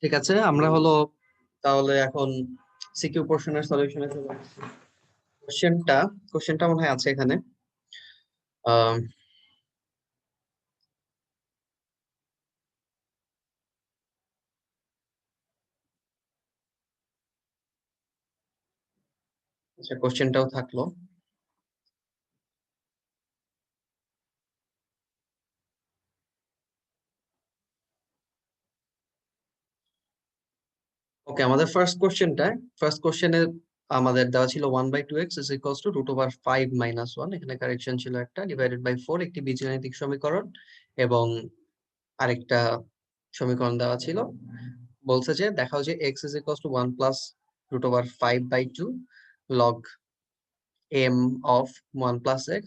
ঠিক আছে, আমরা হলো তাহলে এখন সিকিউ পোর্শনের সলিউশনে চলে আসছি। কোশ্চেনটা মনে হয় আছে এখানে। আহ আচ্ছা, কোশ্চেনটাও থাকলো। ওকে, আমাদের ফার্স্ট কোশ্চেনে আমাদের দেওয়া ছিল 1/2x ইজ ইকুয়ালস টু √5 - 1। এখানে কারেকশন ছিল একটা, ডিভাইডেড বাই 4 একটি বীজগাণিতিক সমীকরণ, এবং আরেকটা সমীকরণ দেওয়া ছিল। বলছে যে দেখাও যে x is equals to 1 plus √5/2 log m of 1 plus x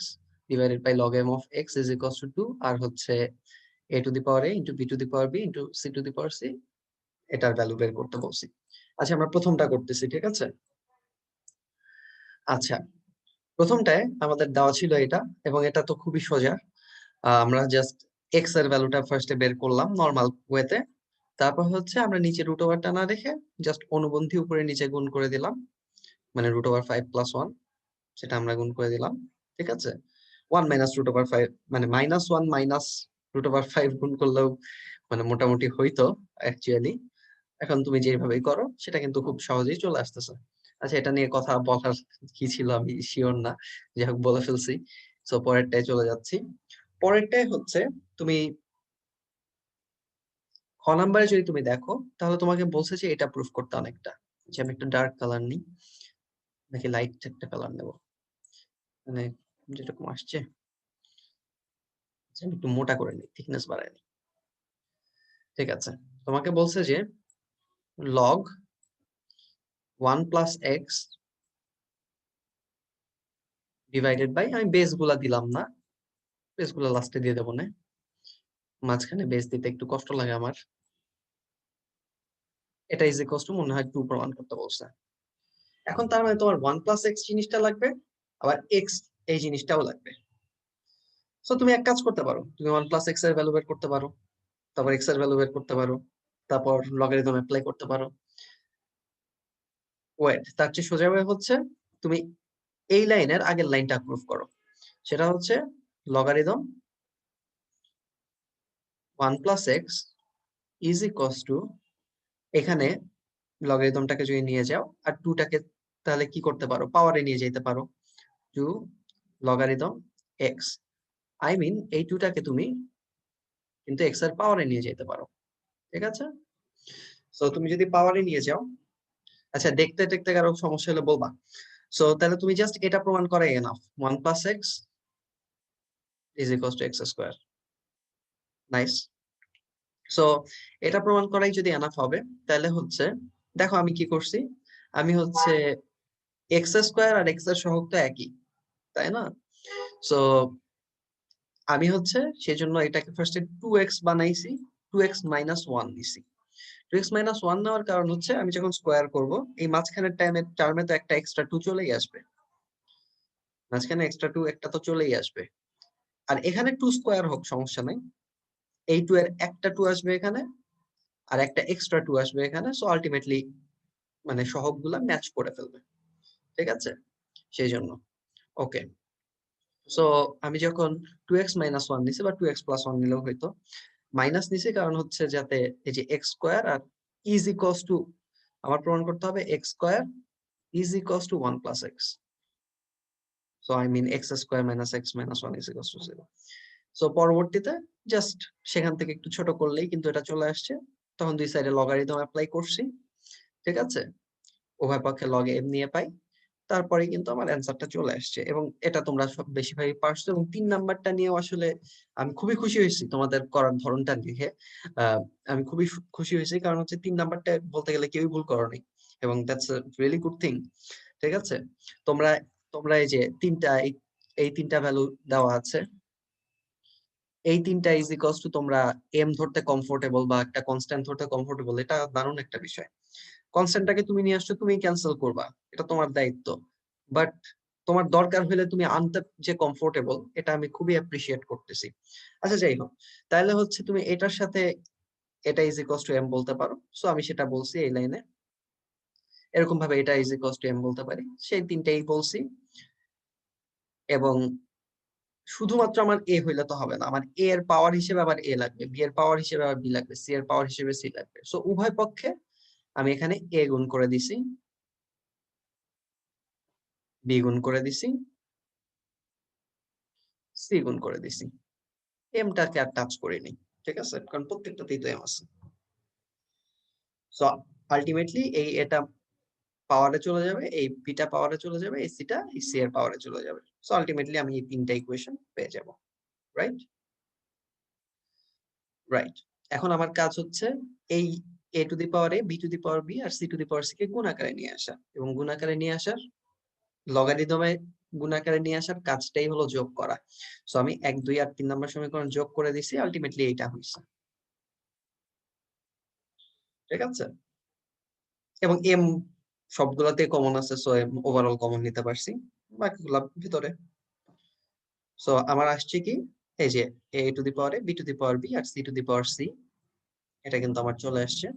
divided by log m of x is equals to 2, আর হচ্ছে a to the power a into b to the power b into c to the power c, এটার value বের করতে বলছি। আচ্ছা, আমরা প্রথমটা করতেছি, ঠিক আছে। আচ্ছা, প্রথমটায় আমাদের দেওয়া ছিল এটা, এবং এটা তো খুবই সোজা। আমরা জাস্ট এক্স এর ভ্যালুটা ফার্স্টে বের করলাম নর্মাল ওয়েতে। তারপর হচ্ছে আমরা নিচে রুট ওভারটা না রেখে জাস্ট অনুবন্ধী উপরে নিচে গুণ করে দিলাম, মানে √5 + 1, সেটা আমরা গুণ করে দিলাম। ঠিক আছে, 1 - √5, মানে -1 - √5 গুণ করলেও মানে মোটামুটি হইতো অ্যাকচুয়ালি। এখন তুমি যেভাবেই করো সেটা কিন্তু খুব সহজেই চলে আসতেছে। আচ্ছা, এটা নিয়ে কথা বলার কি ছিল আমি শিওর না, যাই হোক বলে ফেলছি। সো পরেরটায় চলে যাচ্ছি। পরেরটায় হচ্ছে তুমি খ নাম্বারে যদি তুমি দেখো, তাহলে তোমাকে বলছে যে এটা প্রুফ করতে অনেকটা। যে আমি একটা ডার্ক কালার নিই নাকি লাইট একটা কালার নেব, মানে যেরকম আসছে। আচ্ছা, আমি একটু মোটা করে নিই, থিকনেস বাড়াই নিই। ঠিক আছে, তোমাকে বলছে যে log 1 plus x divided by, আমি বেস গুলা দিলাম না, বেস গুলা লাস্টে দিয়ে দেবো না, মাঝখানে বেস দিতে একটু কষ্ট লাগে আমার। এটা ইজ ইকুয়ালস টু মনে হয় 2 প্রমাণ করতে বলছে। এখন তার মানে তোমার 1 প্লাস এক্স জিনিসটা লাগবে, আবার এক্স এই জিনিসটাও লাগবে। সো তুমি এক কাজ করতে পারো, তুমি 1 প্লাস এক্স এর ভ্যালু বের করতে পারো, তারপর এক্স এর ভ্যালু বের করতে পারো, তারপর লগারিদম অ্যাপ্লাই করতে পারো। ওয়েট, তার চেয়ে সোজা ওয়ে হচ্ছে তুমি এই লাইনের আগের লাইনটা প্রুফ করো। সেটা হচ্ছে logarithm 1 plus x is equals two, এখানে লগারিদমটাকে যদি নিয়ে যাও আর 2 টাকে, তাহলে কি করতে পারো, পাওয়ারে নিয়ে যেতে পারো। 2 লগারিদম এক্স, আই মিন এই 2 টাকে তুমি কিন্তু এক্স এর পাওয়ারে নিয়ে যেতে পারো। ঠিক আছে, সো তুমি যদি পাওয়ারে নিয়ে যাও, আচ্ছা দেখতে দেখতে কারো সমস্যা হলে বলবা। সো তাহলে তুমি জাস্ট এটা প্রমাণ করাই enough, 1 plus x is equals two x square. Nice. So এটা প্রমাণ করাই যদি এনাফ হবে, তাহলে হচ্ছে দেখো আমি কি করছি। আমি হচ্ছে এক্স স্কোয়ার আর এক্স এর সহগ তো একই, তাই না? সো আমি হচ্ছে সেজন্য এটাকে ফার্স্টে 2x বানাইছি, 2x - 1 নিছি। 2x - 1 নেওয়ার কারণ হচ্ছে আমি যখন স্কোয়ার করব, এই মাঝখানের টার্মে তো একটা এক্সট্রা 2 চলেই আসবে, মাঝখানে এক্সট্রা 2 একটা তো চলেই আসবে। আর এখানে 2 স্কোয়ার হোক সমস্যা নাই, এই 2 এর একটা 2 আসবে এখানে, আর একটা এক্সট্রা 2 আসবে এখানে। সো আলটিমেটলি মানে সহগগুলা ম্যাচ করে ফেলবে। ঠিক আছে, সেই জন্য। ওকে, সো আমি যখন 2x - 1 নিছি, বা 2x + 1 নিলেও হইতো, মাইনাস নিছি কারণ হচ্ছে যাতে এই যে এক্স স্কোয়ার আর ইজ ইকুয়ালস টু, আমার প্রমাণ করতে হবে x square is equals to 1 plus x. So I mean x square minus x minus 1 is equals to 0। So পরবর্তীতে জাস্ট সেখান থেকে একটু ছোট করলেই কিন্তু এটা চলে আসছে। তখন দুই সাইডে লগারিদম অ্যাপ্লাই করছি। ঠিক আছে, উভয় পক্ষে লগ এম নিয়ে পাই, তারপরে কিন্তু আমার অ্যান্সারটা চলে আসছে। এবং এটা তোমরা সব বেশিরভাগই পারছো। এবং 3 নাম্বারটা নিয়েও আসলে আমি খুবই খুশি হয়েছি তোমাদের করার ধরনটা দেখে। আমি খুবই খুশি হয়েছি, কারণ হচ্ছে 3 নাম্বারটা বলতে গেলে কেউই ভুল করোনি, এবং that's a really good thing. ঠিক আছে, তোমরা তোমরা এই যে এই তিনটা ভ্যালু দেওয়া আছে, এই তিনটা ইজ ইকুয়ালস টু, তোমরা এম ধরতে কমফোর্টেবল বা একটা কনস্ট্যান্ট ধরতে কমফোর্টেবল, এটা দারুণ একটা বিষয়। কনস্ট্যান্টটাকে তুমি নিয়ে আসছো, তুমি ক্যান্সেল করবা, এটা তোমার দায়িত্ব। বাট তোমার দরকার হলে তুমি আনতে যে কমফোর্টেবল, এটা আমি খুবই অ্যাপ্রিসিয়েট করতেছি। আচ্ছা যাই হোক, তাহলে হচ্ছে তুমি এটার সাথে এটা ইজ ইকুয়ালস টু এম বলতে পারো। সো আমি সেটা বলছি এই লাইনে। এরকম ভাবে এটা ইজ ইকুয়ালস টু এম বলতে পারি, সেই তিনটাই বলছি। এবং শুধুমাত্র আমার এ হইলে তো হবে না, আমার এ এর পাওয়ার হিসেবে আবার এ লাগবে, বি এর পাওয়ার হিসেবে আবার বি লাগবে, সি এর পাওয়ার হিসেবে সি লাগবে। সো উভয় পক্ষে আমি এখানে এ গুণ করে দিছি, বি গুণ করে দিছি, সি গুণ করে দিছি। এমটাকে আর টাচ করিনি, ঠিক আছে, কারণ প্রত্যেকটাতেই তো এম আছে। সো আলটিমেটলি এই এটা পাওয়ারে চলে যাবে, এই বিটা পাওয়ারে চলে যাবে, এই সিটা এই সি এর পাওয়ারে চলে যাবে। সো আলটিমেটলি আমি এই তিনটা ইকুয়েশন পেয়ে যাব। রাইট রাইট এখন আমার কাজ হচ্ছে এই a to the power a, b to the power b আর c to the power c কে গুণ আকারে নিয়ে আসা, এবং গুণ আকারে নিয়ে আসার লগারিদমে গুণ আকারে নিয়ে আসার কাজটাই হলো যোগ করা। সো আমি 1 2 আর 3 নম্বর সমীকরণ যোগ করে দিছি, আলটিমেটলি এইটা হইছে। ঠিক আছে, এবং m সবগুলাতে কমন আছে, সো ওভারঅল কমন নিতে পারছি, বাকিগুলা ভিতরে। সো আমার আসছে কি, এই যে a to the power a, b to the power b আর c to the power c, এটা কিন্তু আমার চলে আসছে।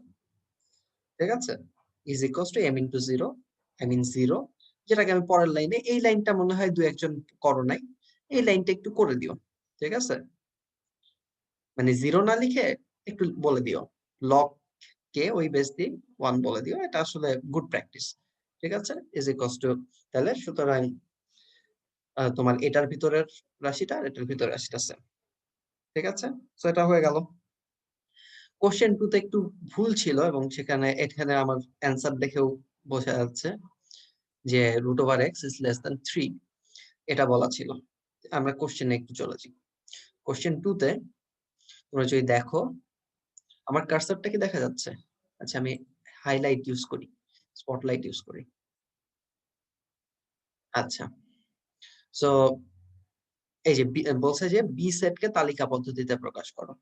ঠিক আছে, is equals to m into 0, m in 0, যেটাকে আমি পরের লাইনে, এই লাইনটা মনে হয় দু একজন করো নাই, এই লাইনটা একটু করে দিও। ঠিক আছে, মানে 0 না লিখে একটু বলে দিও, লগ কে ওই বেস দিয়ে 1 বলে দিও, এটা আসলে গুড প্র্যাকটিস। ঠিক আছে, ইজ ইকুয়ালস টু, তাহলে সুতরাং তোমার এটার ভিতরের রাশিটা আর এটার ভিতরের রাশিটা সেম। ঠিক আছে, সো এটা হয়ে গেল। কোশ্চেন 2 তে একটু ভুল ছিল, এবং সেখানে এখানে আমার অ্যান্সার দেখেও বোঝা যাচ্ছে যে √x is less than 3 এটা বলা ছিল। আমরা কোশ্চেনে একটু চলে যাই। কোশ্চেন 2 তে তোমরা যদি দেখো, আমার কার্সরটা কি দেখা যাচ্ছে? আচ্ছা, আমি হাইলাইট ইউজ করি, স্পটলাইট ইউজ করি। আচ্ছা, সো এই যে বলছে যে বি সেটকে তালিকা পদ্ধতিতে প্রকাশ করো।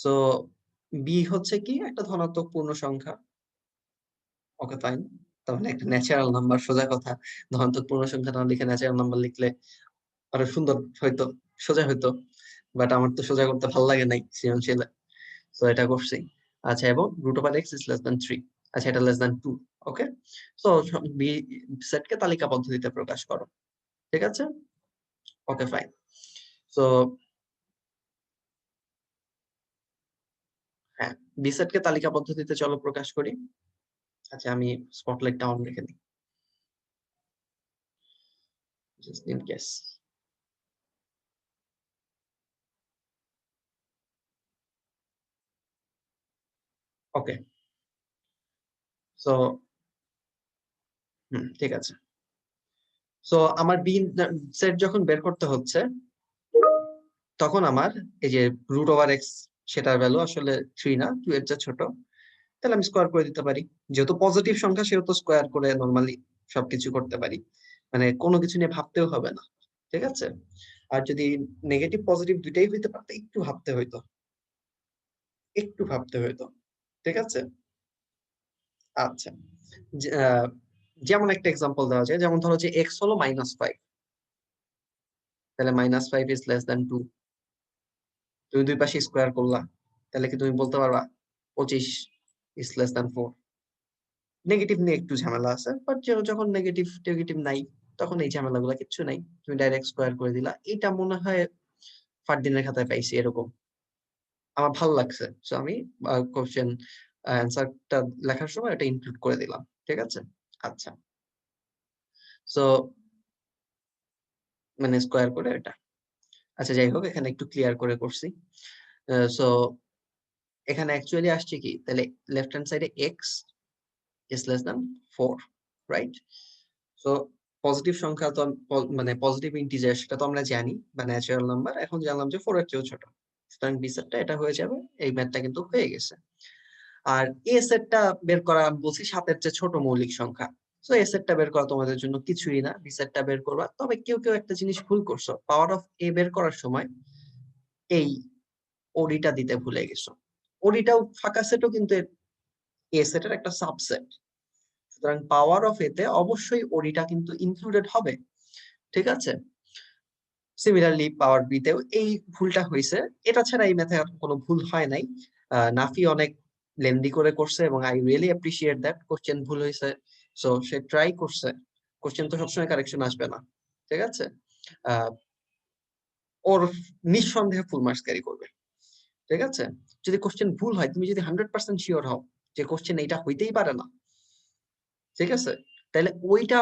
সো বি হচ্ছে কি একটা ধনাত্মক পূর্ণ সংখ্যা। ওকে ফাইন, তাহলে একটা ন্যাচারাল নাম্বার, সোজা কথা। ধনাত্মক পূর্ণ সংখ্যা না লিখে ন্যাচারাল নাম্বার লিখলে আরো সুন্দর হয়তো, সোজা হয়তো, বাট আমার তো সোজা করতে ভালো লাগে নাই সৃজনশীলে, তো এটা করছি। আচ্ছা, এবং √x is less than 3, আচ্ছা এটা less than 2। ওকে, সো বি সেটকে তালিকা পদ্ধতিতে প্রকাশ করো। ঠিক আছে, ওকে ফাইন। সো হ্যাঁ, বি সেটকে তালিকা পদ্ধতিতে চলো প্রকাশ করি। আচ্ছা, আমি স্পটলাইটটা অন রেখে দিই just in case. Okay, so ঠিক আছে। সো আমার বি সেট যখন বের করতে হচ্ছে, তখন আমার এই যে √x, সেটার ভ্যালু আসলে 3 না, 2 এর চেয়ে ছোট, তাহলে আমি স্কোয়ার করে দিতে পারি। যেহেতু পজিটিভ সংখ্যা, সেহেতু স্কোয়ার করে নরমালি সবকিছু করতে পারি, মানে কোনো কিছু নিয়ে ভাবতেও হবে না। ঠিক আছে, আর যদি নেগেটিভ পজিটিভ দুইটাই হইতে পারতো, একটু ভাবতে হইতো, একটু ভাবতে হইতো। ঠিক আছে, আচ্ছা, যেমন একটা এক্সাম্পল দেওয়া যায়, যেমন ধরো যে এক্স হলো -5, তাহলে -5 ইজ লেস দ্যান 2। তুমি দুই পাশে স্কোয়ার করলা, তাহলে কি তুমি বলতে পারবা 25 ইজ লেস দ্যান 4? নেগেটিভ নিয়ে একটু ঝামেলা আছে, বাট যখন নেগেটিভ টেগেটিভ নাই, তখন এই ঝামেলাগুলো কিচ্ছু নাই, তুমি ডাইরেক্ট স্কোয়ার করে দিলা। এটা মনে হয় ফারদিনের খাতায় পাইছি এরকম, আমার ভালো লাগছে, সো আমি কোশ্চেন অ্যান্সারটা লেখার সময় এটা ইনক্লুড করে দিলাম। ঠিক আছে, আচ্ছা, সো মানে স্কোয়ার করে এটা। আচ্ছা, যাই হোক, এখানে একটু ক্লিয়ার করে করছি। সো এখানে অ্যাকচুয়ালি আসছে কি, তাহলে লেফট হ্যান্ড সাইডে x is less than 4, right? So positive সংখ্যা তো মানে পজিটিভ ইন্টিজার, সেটা তো আমরা জানি, বা ন্যাচারাল নাম্বার, এখন জানলাম যে 4 এর চেয়েও ছোট, সুতরাং বি সেটটা এটা হয়ে যাবে। এই ম্যাথটা কিন্তু হয়ে গেছে। আর এ সেটটা বের করা আমি বলছি 7 এর চেয়ে ছোট মৌলিক সংখ্যা। সো এ সেটটা বের করা তোমাদের জন্য কিছুই না, বি সেটটা বের করবা। তবে কেউ কেউ একটা জিনিস ভুল করছো, পাওয়ার অফ এ বের করার সময় এই ওডিটা দিতে ভুলে গেছো। ওডিটাও ফাঁকা সেটও কিন্তু এ সেটের একটা সাবসেট, সুতরাং পাওয়ার অফ এতে অবশ্যই ওডিটা কিন্তু ইনক্লুডেড হবে। ঠিক আছে, সিমিলারলি পাওয়ার বি তেও এই ভুলটা হয়েছে, এটা ছাড়া এই ম্যাথে কোনো ভুল হয় নাই। নাফি অনেক লেন্দি করে করছে এবং I really appreciate that. Question ভুল হয়েছে, সো সে ট্রাই করছে। কোশ্চেন তো সবসময় কারেকশন আসবে না, ঠিক আছে? আহ, ওর নিঃসন্দেহে ফুল মার্কস ক্যারি করবে, ঠিক আছে? যদি কোশ্চেন ভুল হয়, তুমি যদি 100% শিওর হও যে কোশ্চেন এইটা হইতেই পারে না, ঠিক আছে, তাহলে ওইটা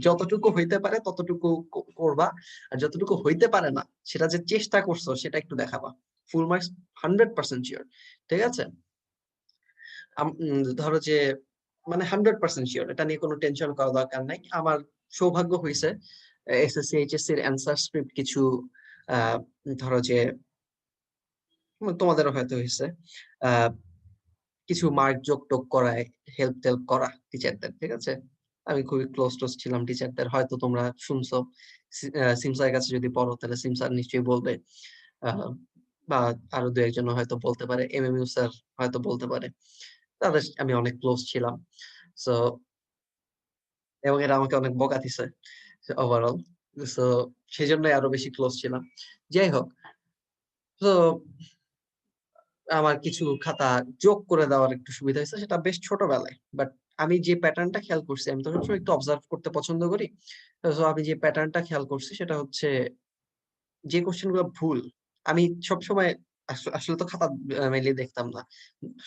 যতটুকু হইতে পারে ততটুকু করবা, আর যতটুকু হইতে পারে না সেটা যে চেষ্টা করছো সেটা একটু দেখাবা। ফুল মার্কস 100% শিওর, ঠিক আছে? ধরো যে মানে 100% শিওর, এটা নিয়ে কোনো টেনশন করা দরকার নাই। আমার সৌভাগ্য হয়েছে এসএসসি এইচএসসি এর অ্যান্সার স্ক্রিপ্ট কিছু আহ, ধরো যে তোমাদেরও হয়তো হয়েছে কিছু মার্ক যোগ টোগ করায়, হেল্প টেল্প করা টিচারদের, ঠিক আছে? আমি খুবই ক্লোজ টোজ ছিলাম টিচারদের, হয়তো তোমরা শুনছো। সিমসার কাছে যদি পড়ো তাহলে সিমসার নিশ্চয়ই বলবে, আহ, বা আরো দু একজন হয়তো বলতে পারে, এমএমইউ স্যার হয়তো বলতে পারে। তাদের আমি অনেক ক্লোজ ছিলাম। সো এবং এরা আমাকে অনেক বকা দিছে ওভারঅল। সো সেই জন্যই আরো বেশি ক্লোজ ছিলাম। যাই হোক, তো আমার কিছু খাতা যোগ করে দেওয়ার একটু সুবিধা হয়েছে, সেটা বেশ ছোটবেলায়। বাট আমি যে প্যাটার্নটা খেয়াল করছি, আমি তো সবসময় একটু অবজার্ভ করতে পছন্দ করি। তো আমি যে প্যাটার্নটা খেয়াল করছি সেটা হচ্ছে যে কোশ্চেন গুলো ভুল, আমি সবসময় আসলে তো খাতা মেনলি দেখতাম না,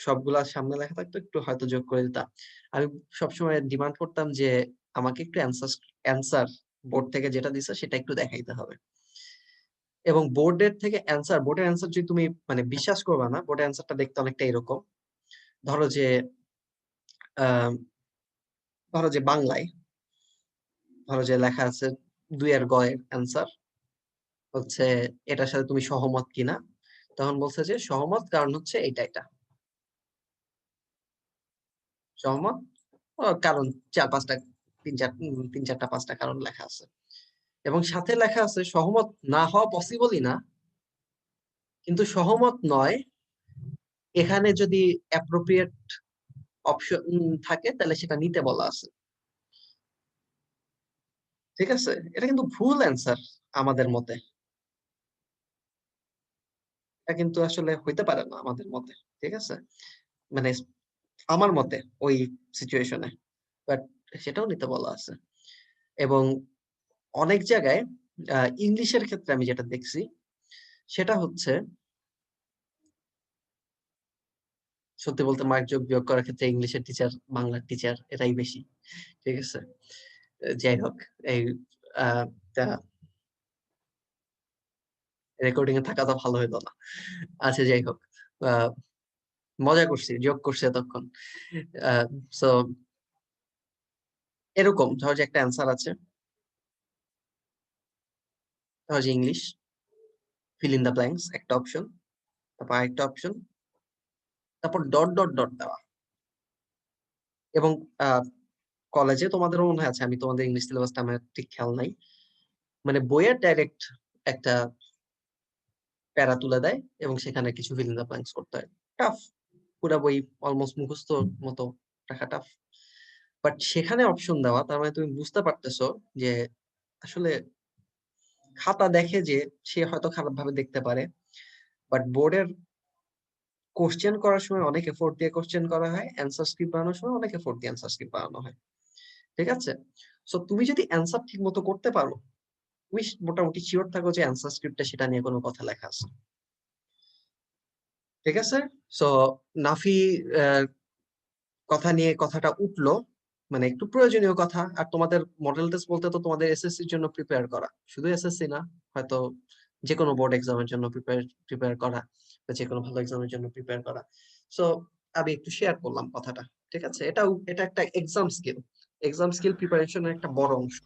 সবগুলা সামনে লেখা থাকতো, একটু হয়তো যোগ করে দিতাম। আমি সবসময় ডিমান্ড করতাম যে আমাকে একটু অ্যান্সার বোর্ড থেকে যেটা দিছে সেটা একটু দেখাইতে হবে। এবং বোর্ডের অ্যান্সার যদি তুমি মানে বিশ্বাস করবা না, বোর্ডের অ্যান্সারটা দেখতে অনেকটা এরকম। ধরো যে আহ ধরো যে বাংলায় ধরো যে লেখা আছে 2 এর গ এর অ্যান্সার হচ্ছে এটার সাথে তুমি সহমত কিনা, তখন বলছে যে সহমত, কারণ হচ্ছে এটা এটা সহমত। কারণ 4-5টা, 3-4টা 5টা কারণ লেখা আছে, এবং সাথে লেখা আছে সহমত না হওয়া পসিবলই না, কিন্তু সহমত নয়, এখানে যদি অ্যাপ্রোপ্রিয়েট অপশন থাকে তাহলে সেটা নিতে বলা আছে, ঠিক আছে? এটা কিন্তু ভুল অ্যান্সার আমাদের মতে, এটা কিন্তু আসলে হইতে পারে না আমাদের মতে, ঠিক আছে? মানে আমার মতে ওই সিচুয়েশনে, বাট সেটাও নিতে বলা আছে। এবং অনেক জায়গায় ইংলিশের ক্ষেত্রে আমি যেটা দেখছি সেটা হচ্ছে, সত্যি বলতে মার্ক যোগ বিয়োগ করার ক্ষেত্রে ইংলিশের টিচার বাংলার টিচার এটাই বেশি, ঠিক আছে? যাই হোক, এই রেকর্ডিং এ থাকা তো ভালো হইলো না। আচ্ছা যাই হোক, আহ, মজা করছি, যোগ করছি এতক্ষণ। সো এরকম ধর যে একটা অ্যান্সার আছে, ধর যে English, fill in the blanks একটা অপশন, তারপর আরেকটা অপশন, তারপর ডট ডট ডট দেওয়া। এবং কলেজে তোমাদেরও মনে হয় আছে, আমি তোমাদের ইংলিশ সিলেবাসটা আমার ঠিক খেয়াল নাই, মানে বইয়ের ডাইরেক্ট একটা প্যারা তুলে দেয় এবং সেখানে কিছু ফিল ইন দা ব্ল্যাঙ্কস করতে হয়। টাফ, পুরা বই অলমোস্ট মুখস্থ মতো রাখা টাফ। বাট সেখানে অপশন দেওয়া, তার মানে তুমি বুঝতে পারতেছো যে আসলে খাতা দেখে যে সে হয়তো খারাপ ভাবে দেখতে পারে, বাট বোর্ডের কোশ্চেন করার সময় অনেক এফোর্ট দিয়ে কোশ্চেন করা হয়, অ্যান্সার স্ক্রিপ্ট বানানোর সময় অনেক এফোর্ট দিয়ে অ্যান্সার স্ক্রিপ্ট বানানো হয়, ঠিক আছে? সো তুমি যদি অ্যান্সার ঠিক মতো করতে পারো, তুমি মোটামুটি শিওর থাকো যে অ্যান্সার স্ক্রিপ্টে সেটা নিয়ে কোনো কথা লেখা আছে, ঠিক আছে? সো নাফি আহ, কথা নিয়ে কথাটা উঠলো, মানে একটু প্রয়োজনীয় কথা। আর তোমাদের মডেল টেস্ট বলতে তো তোমাদের এসএসসির জন্য প্রিপেয়ার করা, শুধু এসএসসি না, হয়তো যে কোনো বোর্ড এক্সামের জন্য প্রিপেয়ার করা, বা যে কোনো ভালো এক্সামের জন্য প্রিপেয়ার করা। সো আমি একটু শেয়ার করলাম কথাটা, ঠিক আছে? এটা একটা এক্সাম স্কিল, এক্সাম স্কিল প্রিপারেশনের একটা বড় অংশ।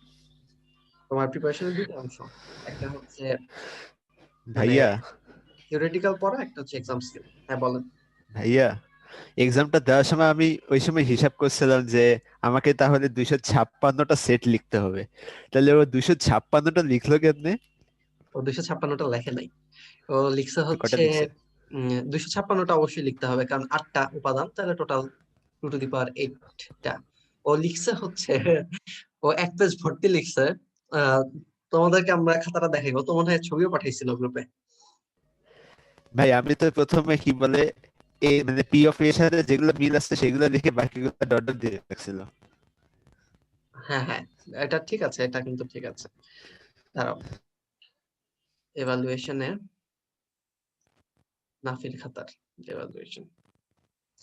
তোমার প্রিপারেশনের দুটো অংশ, একটা হচ্ছে মানে ভাইয়া থিওরিটিক্যাল পড়া, একটা হচ্ছে এক্সাম স্কিল। হ্যাঁ বলেন। ভাইয়া এক্সামটা দেওয়ার সময় আমি ওই সময় হিসাব করছিলাম যে আমাকে তাহলে 256টা সেট লিখতে হবে। তাহলে ও 256টা লিখলো কেমনে? ও 256টা লেখে নাই, ও লিখছে তো কটা হচ্ছে লিখছে? 256টা অবশ্যই লিখতে হবে, কারণ 8টা উপাদান, তাহলে টোটাল 2^8টা। ও লিখছে হচ্ছে, ও 1 পেজ ভর্তি লিখছে। আহ তোমাদেরকে আমরা খাতাটা দেখাইবো, তো মনে হয় ছবিও পাঠাইছিল গ্রুপে। ভাই আমি তো প্রথমে কি বলে এ মানে পি অফ এর সাথে যেগুলো মিল আছে সেগুলো লিখে বাকিগুলো ডট ডট দিয়ে রাখছিল। হ্যাঁ হ্যাঁ, এটা ঠিক আছে, এটা কিন্তু ঠিক আছে। দাঁড়াও, এভালুয়েশনে নাফিল খাতার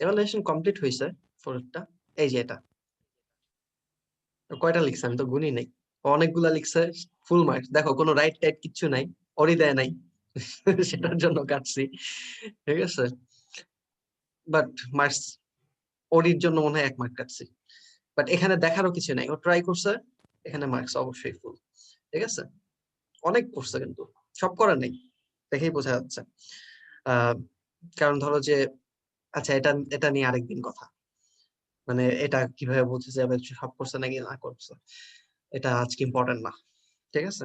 এভালুয়েশন কমপ্লিট হয়েছে ফোরটা। এই যে এটা কয়টা লিখছে আমি তো গুনি নাই, অনেকগুলা লিখছে। ফুল মার্কস, দেখো কোনো রাইট টাইট কিচ্ছু নাই, ওরই দেয় নাই সেটার জন্য কাটছি, ঠিক আছে। বাট মার্কস ওরির জন্য মনে হয় 1 মার্ক কাটছি। বাট এখানে দেখারও কিছু নাই, ও ট্রাই করছে, এখানে মার্কস অবশ্যই ফুল, ঠিক আছে। অনেক করছে কিন্তু, সব করে নাই, দেখেই বোঝা যাচ্ছে। আহ কারণ ধরো যে, আচ্ছা এটা এটা নিয়ে আরেকদিন কথা, মানে এটা কিভাবে বোঝা যাবে সব করছে নাকি না করছে, এটা আজকে ইম্পর্টেন্ট না, ঠিক আছে।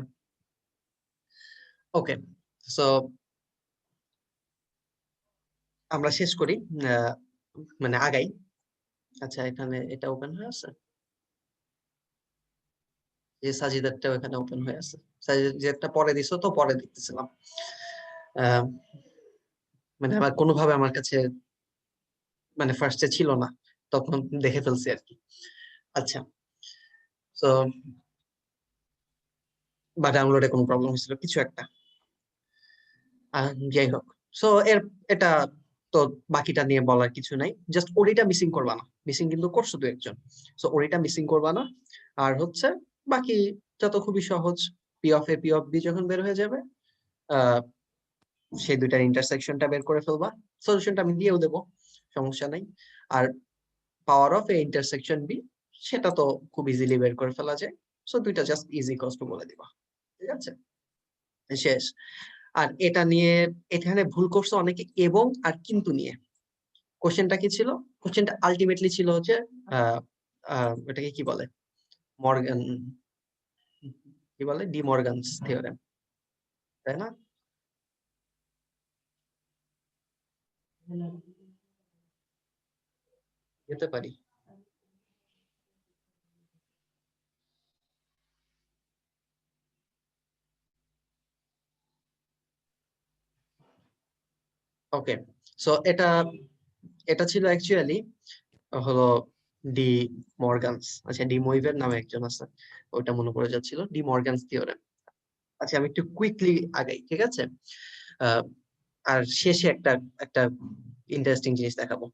ওকে, সো আমরা শেষ করি, আহ, মানে আগাই। আচ্ছা এখানে এটা ওপেন হয়ে আছে, যে সাজিদারটা ওখানে ওপেন হয়ে আছে, সাজিদারটা পরে দিছো তো, পরে দেখতেছিলাম। আহ, মানে আমার কোনোভাবে আমার কাছে মানে ফার্স্টে ছিল না, তখন দেখে ফেলছি আর কি। আচ্ছা, তো বা ডাউনলোডে কোনো প্রবলেম হয়েছিল কিছু একটা, যাই হোক। সো এটা তো বাকিটা নিয়ে বলার কিছু নাই, জাস্ট ওরিটা মিসিং করবা না, মিসিং কিন্তু করছো তো একজন, সো ওরিটা মিসিং করবা না। আর হচ্ছে বাকি যত খুবই সহজ, P of A P of B যখন বের হয়ে যাবে, আহ সেই দুইটার ইন্টারসেকশনটা বের করে ফেলবা, সলিউশনটা আমি দিয়েও দেবো, সমস্যা নাই। আর power of A intersection B, সেটা তো খুব ইজিলি বের করে ফেলা যায়, সো দুইটা জাস্ট ইজি কস্ট বলে দিবা, ঠিক আছে, শেষ। আর এটা নিয়ে এখানে ভুল করছে অনেকে এবং আর কিন্তু নিয়ে। কোশ্চেনটা কি ছিল? কোশ্চেনটা আলটিমেটলি ছিল হচ্ছে এটাকে কি বলে, মর্গান, কি বলে, ডি মর্গানস থিওরেম, তাই না? যেতে পারি। ওকে, সো এটা এটা ছিল অ্যাকচুয়ালি হলো ডি মর্গানস, আচ্ছা ডি মইভের নামে একজন আছে, ওইটা মনে পড়ে যাচ্ছিল, ডি মর্গানস থিওরেম। আচ্ছা আমি একটু কুইকলি আগাই, ঠিক আছে। আহ, আর শেষে একটা একটা ইন্টারেস্টিং জিনিস দেখাবো,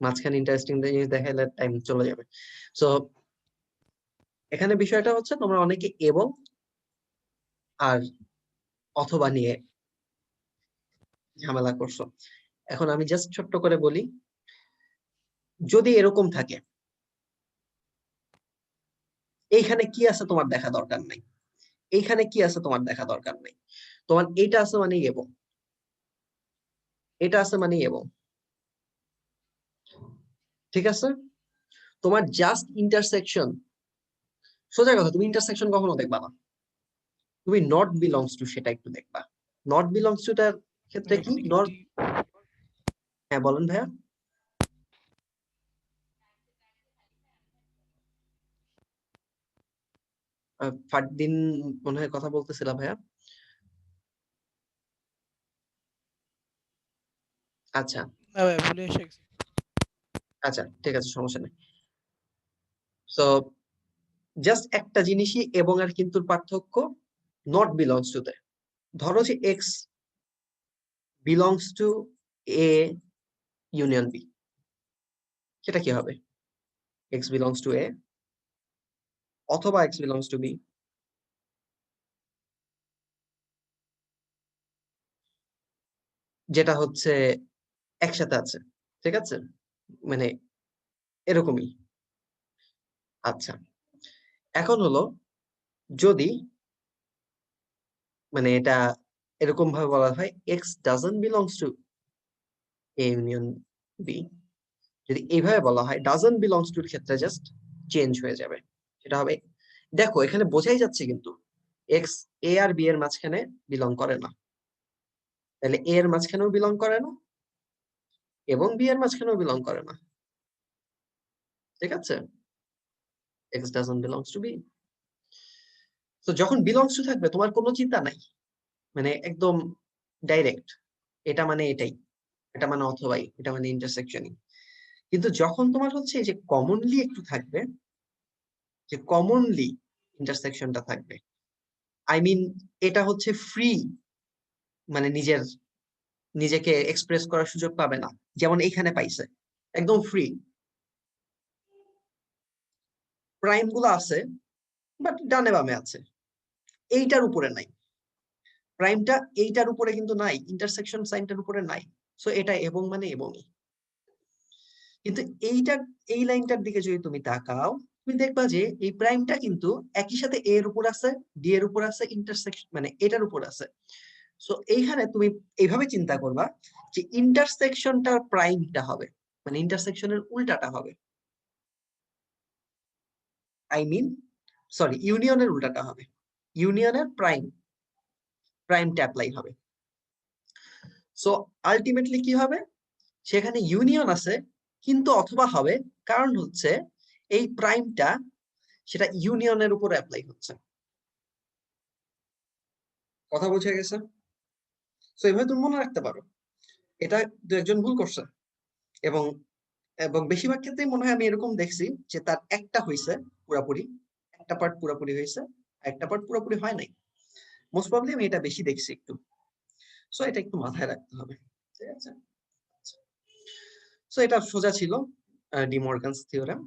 মাঝখানে ইন্টারেস্টিং জিনিস দেখাইলে টাইম চলে যাবে। সো এখানে বিষয়টা হচ্ছে, তোমরা অনেকে এবং আর অথবা নিয়ে ঝামেলা করছো। এখন আমি জাস্ট ছোট্ট করে বলি, যদি এরকম থাকে, এইখানে কি আছে তোমার দেখা দরকার নাই, এইখানে কি আছে তোমার দেখা দরকার নাই, তোমার এইটা আছে মানে এবং, এটা আছে মানে এবং, ঠিক আছে। তোমার জাস্ট ইন্টারসেকশন, সোজা কথা, তুমি ইন্টারসেকশন কখনো দেখবা না, তুমি নট বিলংস টু সেটা একটু দেখবা। নট বিলংস টু টার ক্ষেত্রে কি এখানে কি নট, হ্যাঁ বলেন ভাইয়া। ফারদিন মনে হয় কথা বলতেছিলাম ভাইয়া। আচ্ছা না ভাই, ভুলে এসে গেছি। আচ্ছা, ঠিক আছে, সমস্যা নেই। সো জাস্ট একটা জিনিসই এবং আর কিন্তুর পার্থক্য, নট বিলংস টু তে। ধরো যে x belongs to A union B, সেটা কি হবে? এক্স বিলংস টু এ অথবা এক্স বিলংস টু বি, যেটা হচ্ছে একসাথে আছে, ঠিক আছে, মানে এরকমই। আচ্ছা, এখন হলো যদি মানে এটা এরকম ভাবে বলা হয়, x doesn't belongs to A union B, যদি এইভাবে বলা হয়, ডাজন্ট বিলংস টুর ক্ষেত্রে জাস্ট চেঞ্জ হয়ে যাবে, সেটা হবে, দেখো এখানে বোঝাই যাচ্ছে কিন্তু এক্স এ আর বি এর মাঝখানে বিলং করে না, তাহলে এ এর মাঝখানেও বিলং করে না এবং বি এর মাঝখানেও বিলং করে না, ঠিক আছে, x doesn't belongs to B. তো যখন বিলংস টু থাকবে তোমার কোনো চিন্তা নাই, মানে একদম ডাইরেক্ট, এটা মানে এটাই, এটা মানে অথবাই, এটা মানে ইন্টারসেকশনই। কিন্তু যখন তোমার হচ্ছে এই যে কমনলি একটু থাকবে, যে কমনলি ইন্টারসেকশনটা থাকবে, আই মিন এটা হচ্ছে ফ্রি, মানে নিজেকে এক্সপ্রেস করার সুযোগ পাবে না, যেমন এইখানে পাইছে একদম ফ্রি। প্রাইম গুলো আছে বাট ডানে বামে আছে, এইটার উপরে নাই। প্রাইমটা এইটার উপরে কিন্তু নাই, ইন্টারসেকশন সাইনটার উপরে নাই। সো এটা এবং মানে এবংই। কিন্তু এই লাইনটার দিকে যদি তুমি তাকাও, তুমি দেখবা যে এই প্রাইমটা কিন্তু একই সাথে এ এর উপর আছে, ডি এর উপর আছে, ইন্টারসেকশন মানে এটার উপর আছে। সো এইখানে তুমি এইভাবে চিন্তা করবা যে ইন্টারসেকশনটার প্রাইমটা হবে, মানে ইন্টারসেকশনের উল্টাটা হবে। আই মিন সরি, ইউনিয়নের উল্টাটা হবে, ইউনিয়নের প্রাইমটা অ্যাপ্লাই হবে। সো আলটিমেটলি কি হবে, সেখানে ইউনিয়ন আছে কিন্তু অথবা হবে, কারণ হচ্ছে এই প্রাইমটা সেটা ইউনিয়নের উপর অ্যাপ্লাই হচ্ছে। কথা বুঝে গেছে? তো এইভাবে তুমি মনে রাখতে পারো। এটা দু একজন ভুল করছে, এবং এবং বেশিরভাগ ক্ষেত্রেই মনে হয় আমি এরকম দেখছি যে তার একটা হয়েছে পুরাপুরি, একটা পার্ট পুরাপুরি হয়েছে, একটা পার্ট পুরোপুরি হয় নাই। মোস্ট প্রবলি আমি এটা বেশি দেখছি একটু। সো এটা একটু মাথায় রাখতে হবে, ঠিক আছে? সো এটা সোজা ছিল, ডি মর্গানস থিওরেম।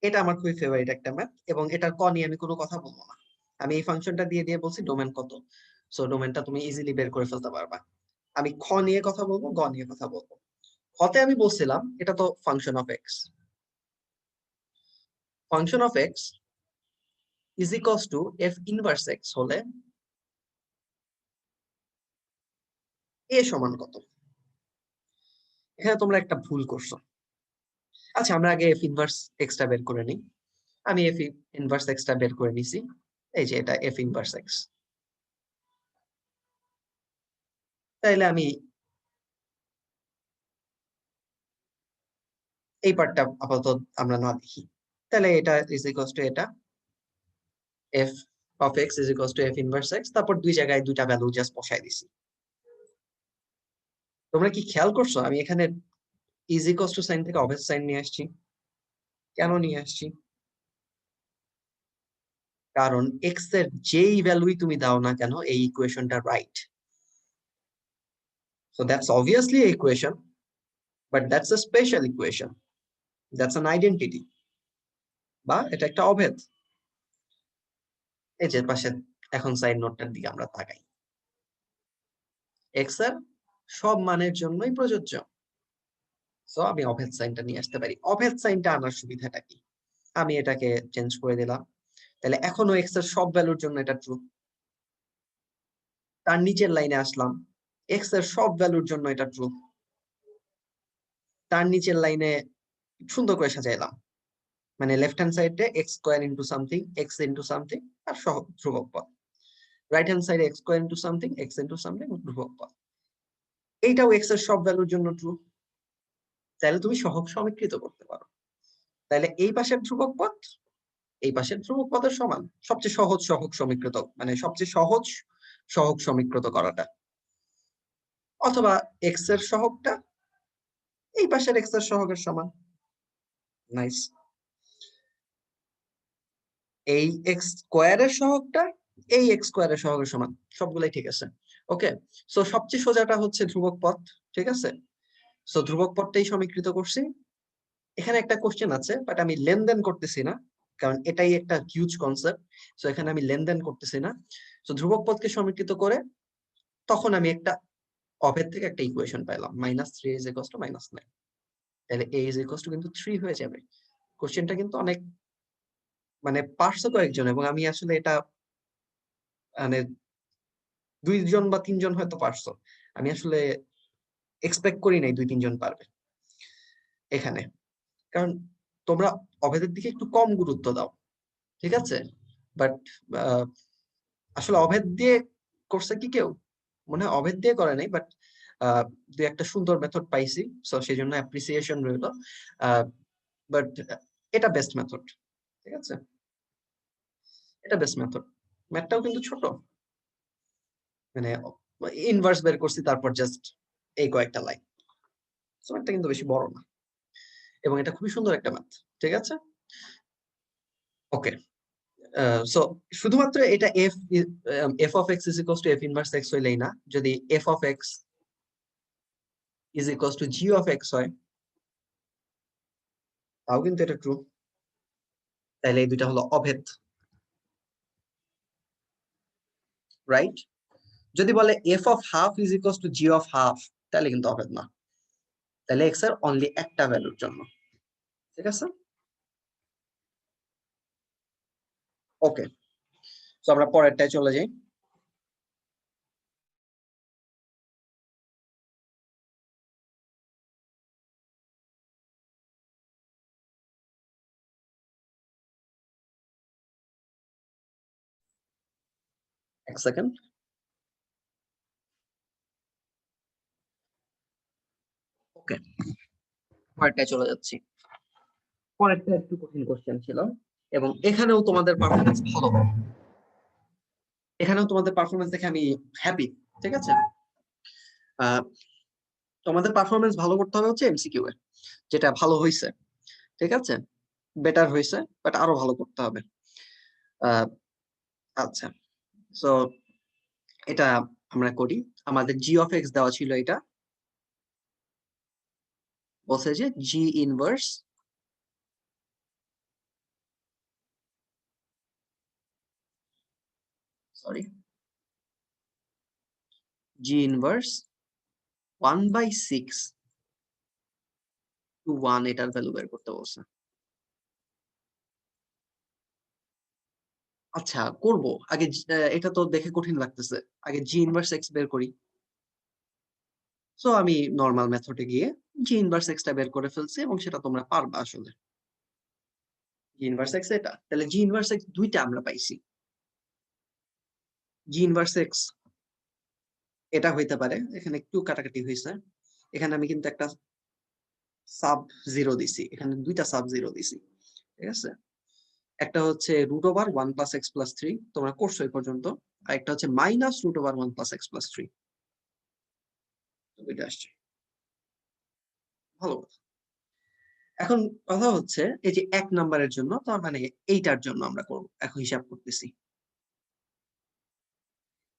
এটা আমার খুবই ফেভারিট একটা ম্যাথ, এবং এটার ক নিয়ে আমি কোনো কথা বলবো না। আমি এই ফাংশনটা দিয়ে দিয়ে বলছি ডোমেন কত। সো ডোমেনটা তুমি ইজিলি বের করে ফেলতে পারবা। আমি খ নিয়ে কথা বলবো, গ নিয়ে কথা বলবো। খতে আমি বলছিলাম এটা তো function of x, function of x is equals two F inverse x হলে এ সমান কত। এখানে তোমরা একটা ভুল করছো। আচ্ছা, আমরা আগে এফ ইনভার্স এক্স টা বের করে নিই। আমি এফ ইনভার্স এক্স টা বের করে নিছি। এই যে এটা এফ ইনভার্স এক্স। তাইলে আমি এই পার্টটা আপাতত আমরা না দেখি। তাহলে এটা ইজ ইকুয়ালস টু এটা F of x is equals two F inverse x, তারপর দুই জায়গায় দুইটা ভ্যালু জাস্ট বসাই দিছি। তোমরা কি খেয়াল করছো আমি এখানে ইজ ইকুয়ালস টু সাইন থেকে অফেস সাইন নিয়ে আসছি? কেন নিয়ে আসছি? কারণ এক্স এর যেই ভ্যালুই তুমি দাও না কেন, এই ইকুয়েশনটা right. So that's obviously a equation, but that's a special equation. That's an identity, বা এটা একটা অভেদ। এই যে পাশে এখন সাইড নোটটার দিকে আমরা তাকাই, এক্স এর সব মানের জন্যই প্রযোজ্য। সো আমি অভেদ সাইনটা নিয়ে আসতে পারি। অভেদ সাইনটা আনার সুবিধাটা কি? আমি এটাকে চেঞ্জ করে দিলাম। তাহলে এখনো এক্স এর সব ভ্যালুর জন্য এটা ট্রু। তার নিচের লাইনে আসলাম, এক্স এর সব ভ্যালুর জন্য এটা ট্রু। তার নিচের লাইনে সুন্দর করে সাজাইলাম, মানে লেফট হ্যান্ড সাইডে x square into something, x into something, আর সহ ধ্রুবক পদ। রাইট হ্যান্ড সাইডে x square into something, x into something, ধ্রুবক পদ। এইটাও এক্স এর সব ভ্যালুর জন্য ট্রু। তাহলে তুমি সহগ সমীকৃত করতে পারো। তাহলে এই পাশের ধ্রুবক পদ এই পাশের ধ্রুবক পদের সমান। সবচেয়ে সহজ সহগ সমীকৃত, মানে সবচেয়ে সহজ সহগ সমীকৃত করাটা। অথবা এক্স এর সহগটা এই পাশের এক্স এর সহগের সমান। নাইস। এই এক্স স্কোয়ারের সহগটা এই এক্স স্কোয়ারের সহগের সমান। সবগুলাই ঠিক আছে। ওকে। সো সবচেয়ে সোজাটা হচ্ছে ধ্রুবক পদ, ঠিক আছে? সো ধ্রুবক পদটাই সমীকৃত করছি। এখানে একটা কোশ্চেন আছে, বাট আমি লেনদেন করতেছি না, কারণ এটাই একটা হিউজ কনসেপ্ট। সো এখানে আমি লেনদেন করতেছি না। সো ধ্রুবক পদকে সমীকৃত করে তখন আমি একটা অভেদ থেকে একটা ইকুয়েশন পাইলাম, -3 ইজ ইকুয়ালস টু -9। তাহলে a ইজ ইকুয়ালস টু কিন্তু 3 হয়ে যাবে। কোশ্চেনটা কিন্তু অনেক, মানে পারছে কয়েকজন, এবং আমি আসলে এটা মানে 2 জন বা 3 জন হয়তো পারছো। আমি আসলে এক্সপেক্ট করি নাই 2-3 জন পারবে এখানে, কারণ তোমরা অভেদের দিকে একটু কম গুরুত্ব দাও, ঠিক আছে? বাট আসলে অভেদ দিয়ে করছে কি কেউ? মনে হয় অভেদ দিয়ে করে নাই, বাট দুই একটা সুন্দর মেথড পাইছি, সো সেই জন্য অ্যাপ্রিসিয়েশন রইলো। বাট এটা বেস্ট মেথড, ঠিক আছে? এটা বেস্ট মেথড। ম্যাথটাও কিন্তু ছোট, মানে ইনভার্স বের করছি, তারপর জাস্ট এই কয়েকটা লাইন। সো এটা কিন্তু বেশি বড় না এবং এটা খুবই সুন্দর একটা ম্যাথ। ঠিক আছে, ওকে। সো শুধুমাত্র এটা F of x is equals two F inverse x হইলেই না, যদি F of x is equals two G of x হয় তাও কিন্তু এটা ট্রু। তাহলে এই দুইটা হলো অভেদ, রাইট? যদি বলে F of half is equals two G of half, তাহলে কিন্তু অভেদ না, তাহলে এক্স এর অনলি একটা ভ্যালুর জন্য। ঠিক আছে, ওকে। তো আমরা পরেরটায় চলে যাই। এক সেকেন্ড। ওকে, পরেরটায় চলে যাচ্ছি। পরেরটা একটু কঠিন কোশ্চেন ছিল এবং এখানেও তোমাদের পারফরমেন্স ভালো, এখানেও তোমাদের পারফরমেন্স দেখে আমি হ্যাপি। ঠিক আছে, আহ, তোমাদের পারফরমেন্স ভালো করতে হবে হচ্ছে এমসিকিউ এ, যেটা ভালো হয়েছে। ঠিক আছে, বেটার হয়েছে, বাট আরো ভালো করতে হবে। আচ্ছা, সো এটা আমরা করি। আমাদের জি অফ এক্স দেওয়া ছিল, এটা বলছে যে g inverse sorry g inverse 1/6 to 1 এটার ভ্যালু বের করতে বলছে। আচ্ছা, করব আগে এটা তো দেখে কঠিন লাগতেছে, আগে জি ইনভার্স এক্স বের করি। সো আমি নর্মাল মেথডে গিয়ে জি ইনভার্স এক্স টা বের করে ফেলছি এবং সেটা তোমরা পারবা আসলে। জি ইনভার্স এক্স এটা, তাহলে জি ইনভার্স এক্স দুইটা আমরা পাইছি। জি ইনভার্স এক্স এটা হইতে পারে, এখানে একটু কাটাকাটি হয়েছে, এখানে আমি কিন্তু একটা সাব জিরো দিছি, এখানে দুইটা সাব জিরো দিছি। ঠিক আছে, একটা হচ্ছে রুট ওভার 1 + x + 3, তোমরা করছো এই পর্যন্ত, আর একটা হচ্ছে মাইনাস রুট ওভার 1 + x + 3। দুইটা আসছে, ভালো কথা। এখন কথা হচ্ছে এই যে 1 নাম্বারের জন্য, তার মানে এইটার জন্য আমরা করবো, এখন হিসাব করতেছি।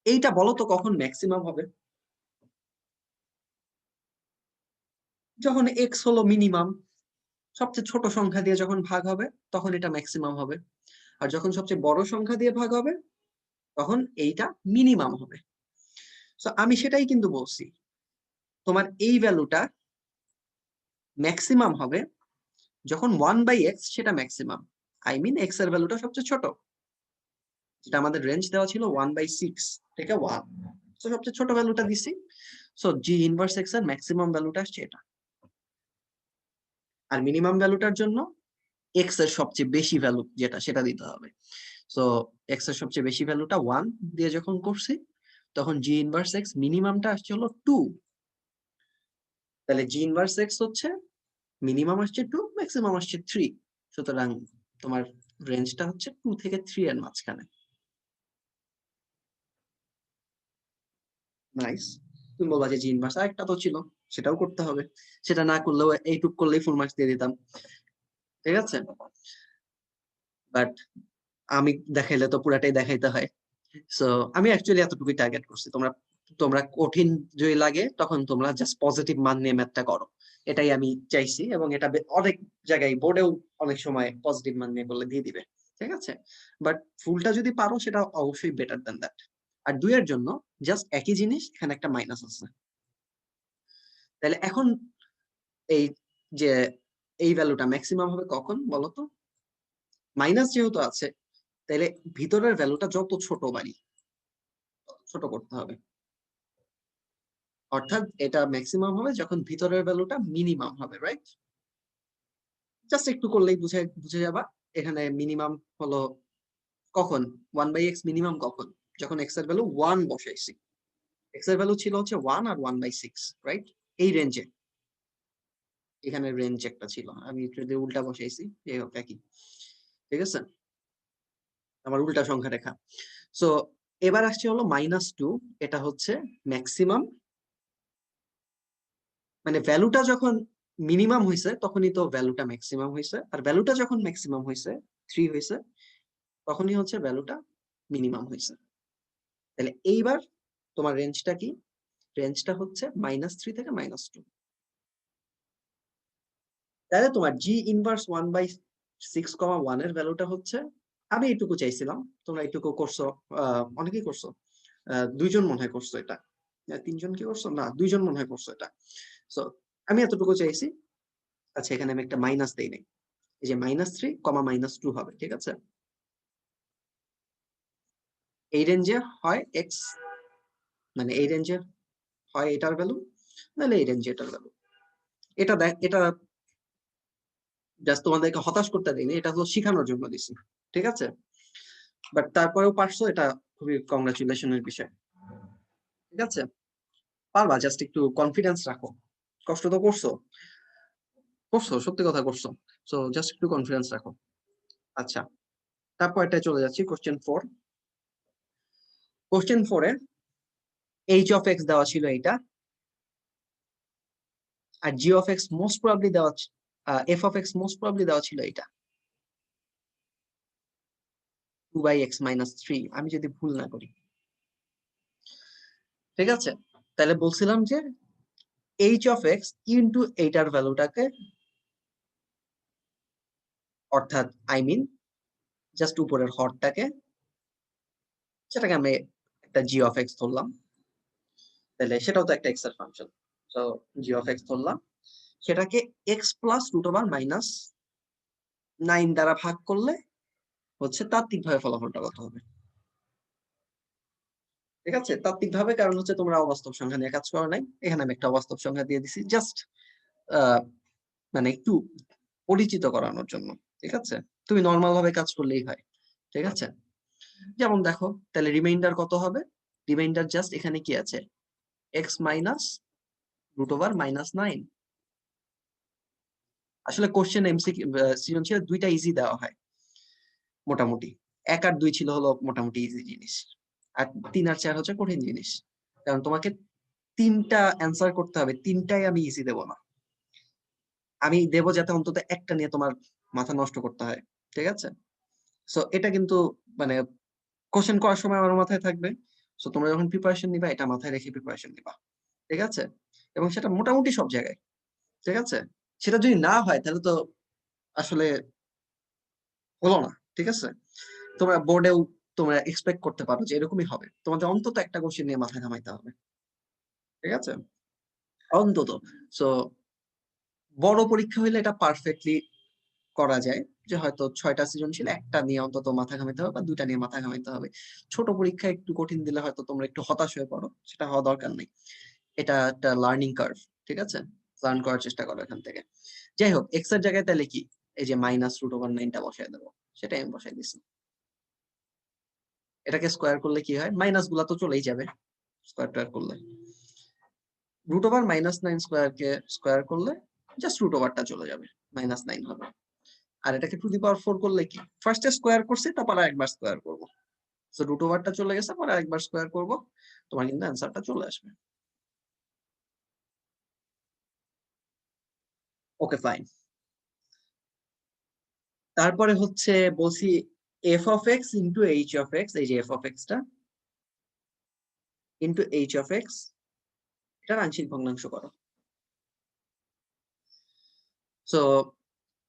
এইটা বলো তো কখন ম্যাক্সিমাম হবে? যখন এক্স হলো মিনিমাম, সবচেয়ে ছোট সংখ্যা দিয়ে যখন ভাগ হবে তখন এটা ম্যাক্সিমাম হবে, আর যখন সবচেয়ে বড় সংখ্যা দিয়ে ভাগ হবে তখন এইটা মিনিমাম হবে। তো আমি সেটাই কিন্তু বলছি, তোমার এই ভ্যালুটা ম্যাক্সিমাম হবে যখন 1/x সেটা ম্যাক্সিমাম, আই মিন এক্স এর ভ্যালুটা সবচেয়ে ছোট, যেটা আমাদের রেঞ্জ দেওয়া ছিল 1/6 থেকে 1, তো সবচেয়ে ছোট ভ্যালুটা দিছি। সো জি ইনভার্স এক্স এর ম্যাক্সিমাম ভ্যালুটা আসছে এটা, আর মিনিমাম ভ্যালুটার জন্য এক্স এর সবচেয়ে বেশি ভ্যালু যেটা সেটা দিতে হবে। সো এক্স এর সবচেয়ে বেশি ভ্যালুটা 1 দিয়ে যখন করছি, তখন জি ইনভার্স এক্স মিনিমামটা আসছে হলো 2। তাহলে জি ইনভার্স এক্স হচ্ছে মিনিমাম আসছে 2, ম্যাক্সিমাম আসছে 3। সুতরাং তোমার রেঞ্জটা হচ্ছে 2 থেকে 3 এর মাঝখানে। নাইস। তুমি বলবা যে জি ইনভার্স আরেকটা তো ছিল, সেটাও করতে হবে, সেটা না করলেও এইটুক করলেই ফুল মার্কস দিয়ে দিতাম। ঠিক আছে, বাট আমি দেখাইলে তো পুরাটাই দেখাইতে হয়। সো আমি অ্যাকচুয়ালি এতটুকুই টার্গেট করছি। তোমরা তোমরা কঠিন যদি লাগে তখন তোমরা জাস্ট পজিটিভ মান নিয়ে ম্যাথটা করো, এটাই আমি চাইছি। এবং এটা অনেক জায়গায় বোর্ডেও অনেক সময় পজিটিভ মান নিয়ে করলে দিয়ে দিবে। ঠিক আছে, বাট ফুলটা যদি পারো সেটা অবশ্যই বেটার দেন দ্যাট। আর 2 এর জন্য জাস্ট একই জিনিস, এখানে একটা মাইনাস আছে। তাহলে এখন এই যে এই ভ্যালুটা ম্যাক্সিমাম হবে কখন বলো তো? মাইনাস যেহেতু আছে, তাহলে ভিতরের ভ্যালুটা যত ছোট বাড়ি ছোট করতে হবে। অর্থাৎ এটা ম্যাক্সিমাম হবে যখন ভিতরের ভ্যালুটা মিনিমাম হবে, রাইট? জাস্ট একটু করলেই বুঝে যাবা। এখানে মিনিমাম হলো কখন, 1/x মিনিমাম কখন, যখন x এর ভ্যালু 1 বসাইছি। x এর ভ্যালু ছিল হচ্ছে 1 আর 1/6, রাইট? এই রেঞ্জে, এখানে রেঞ্জ একটা ছিল, আমি যদি উল্টা বসাইছি এই হোক একই। ঠিক আছে, আমার উল্টা সংখ্যা রেখা। সো এবার আসছে হলো -2, এটা হচ্ছে ম্যাক্সিমাম মানে ভ্যালুটা যখন মিনিমাম হয়েছে তখনই তো ভ্যালুটা ম্যাক্সিমাম হয়েছে, আর ভ্যালুটা যখন ম্যাক্সিমাম হয়েছে 3 হয়েছে তখনই হচ্ছে ভ্যালুটা মিনিমাম হয়েছে। তাহলে এইবার তোমার রেঞ্জটা কি? রেঞ্জটা হচ্ছে -3 থেকে -2। তাহলে তোমার জি ইনভার্স 1/6,1 এর ভ্যালুটা হচ্ছে, আমি এইটুকু চাইছিলাম, তোমরা এইটুকু করছো, অনেকেই করছো, 2 জন মনে হয় করছো এটা, 3 জন কি করছো, না 2 জন মনে হয় করছো এটা। সো আমি এতটুকু চাইছি। আচ্ছা, এখানে আমি একটা মাইনাস দেই নাই, এই যে -3, -2 হবে, ঠিক আছে? এই রেঞ্জে হয় এক্স, মানে এই রেঞ্জে হয় এটার ভ্যালু, নাহলে এই রেঞ্জে এটার ভ্যালু। এটা দেখ, এটা জাস্ট তোমাদেরকে হতাশ করতে দিইনি, এটা হলো শিখানোর জন্য দিছি, ঠিক আছে? বাট তারপরেও পারছো, এটা খুবই কংগ্রাচুলেশনের বিষয়, ঠিক আছে? পারবা, জাস্ট একটু কনফিডেন্স রাখো। কষ্ট তো করছো, করছো, সত্যি কথা করছো। সো জাস্ট একটু কনফিডেন্স রাখো। আচ্ছা, তারপর এটা চলে যাচ্ছি কোশ্চেন 4। কোশ্চেন 4-এ এইচ অফ এক্স দেওয়া ছিল এইটা, আর g of x most probably দেওয়া, f of x most probably দেওয়া ছিল এইটা 2/x-3, আমি যদি ভুল না করি, ঠিক আছে? তাহলে বলছিলাম যে এইচ অফ এক্স ইন্টু এইটার ভ্যালুটাকে, অর্থাৎ আই মিন জাস্ট উপরের হরটাকে, সেটাকে আমি একটা জি অফ এক্স ধরলাম, তাহলে সেটাও তো একটা এক্স এর ফাংশন। তো জি অফ এক্স ধরলাম, সেটাকে এক্স প্লাস √9 দ্বারা ভাগ করলে হচ্ছে তাত্ত্বিকভাবে ফলাফলটা কত হবে, ঠিক আছে? তাত্ত্বিকভাবে, কারণ হচ্ছে তোমরা অবাস্তব সংখ্যা নিয়ে কাজ করো নাই, এখানে আমি একটা অবাস্তব সংখ্যা দিয়ে দিছি, জাস্ট মানে একটু পরিচিত করানোর জন্য, ঠিক আছে? তুমি নর্মাল ভাবে কাজ করলেই হয়, ঠিক আছে? যেমন দেখো, তাহলে রিমাইন্ডার কত হবে? রিমাইন্ডার জাস্ট এখানে কি আছে, এক্স মাইনাস √9। আসলে কোশ্চেন এমসিকিউ সৃজনশীল দুইটা ইজি দেওয়া হয় মোটামুটি। 1 আর 2 ছিল হলো মোটামুটি ইজি জিনিস, আর 3 আর 4 হচ্ছে কঠিন জিনিস। কারণ তোমাকে 3টা অ্যান্সার করতে হবে, 3টাই আমি ইজি দেবো না, আমি দেবো যাতে অন্তত একটা নিয়ে তোমার মাথা নষ্ট করতে হয়, ঠিক আছে? সো এটা কিন্তু মানে কোশ্চেন করার সময় আমার মাথায় থাকবে। সো তোমরা যখন প্রিপারেশন নিবা, এটা মাথায় রেখে প্রিপারেশন নিবা, ঠিক আছে? এবং সেটা মোটামুটি সব জায়গায়, ঠিক আছে? সেটা যদি না হয় তাহলে তো আসলে হলো না, ঠিক আছে? তোমরা বোর্ডেও তোমরা এক্সপেক্ট করতে পারো যে এরকমই হবে, তোমাদের অন্তত একটা কোশ্চেন নিয়ে মাথা ঘামাইতে হবে, ঠিক আছে? অন্তত। সো বড় পরীক্ষা হইলে এটা পারফেক্টলি করা যায়, যে হয়তো 6টা সৃজনশীল, একটা নিয়ে অন্তত মাথা ঘামাইতে হবে বা 2টা নিয়ে মাথা ঘামাইতে হবে। ছোট পরীক্ষা একটু কঠিন দিলে হয়তো তোমরা একটু হতাশ হয়ে পড়ো, সেটা হওয়া দরকার নেই। এটা একটা লার্নিং কার্ভ, ঠিক আছে? লার্ন করার চেষ্টা করো এখান থেকে। যাই হোক, এক্স এর জায়গায় তাহলে কি, এই যে -√9টা বসায় দেবো, সেটাই আমি বসাই দিচ্ছি। এটাকে স্কোয়ার করলে কি হয়, মাইনাস গুলা তো চলেই যাবে স্কোয়ার টোয়ার করলে। √9 স্কোয়ারকে স্কোয়ার করলে জাস্ট √টা চলে যাবে, -9 হবে। আর এটাকে টু দি পাওয়ার 4 করলে কি, ফার্স্টে স্কোয়ার করছি, তারপর আরেকবার স্কোয়ার করবো। সো √টা চলে গেছে, পরে আরেকবার স্কোয়ার করবো, তোমার কিন্তু অ্যান্সারটা চলে আসবে। ওকে, ফাইন। তারপরে হচ্ছে বলছি F of x into H of x, এই যে F of extra into H of x, এটার আংশিক ভগ্নাংশ করো। সো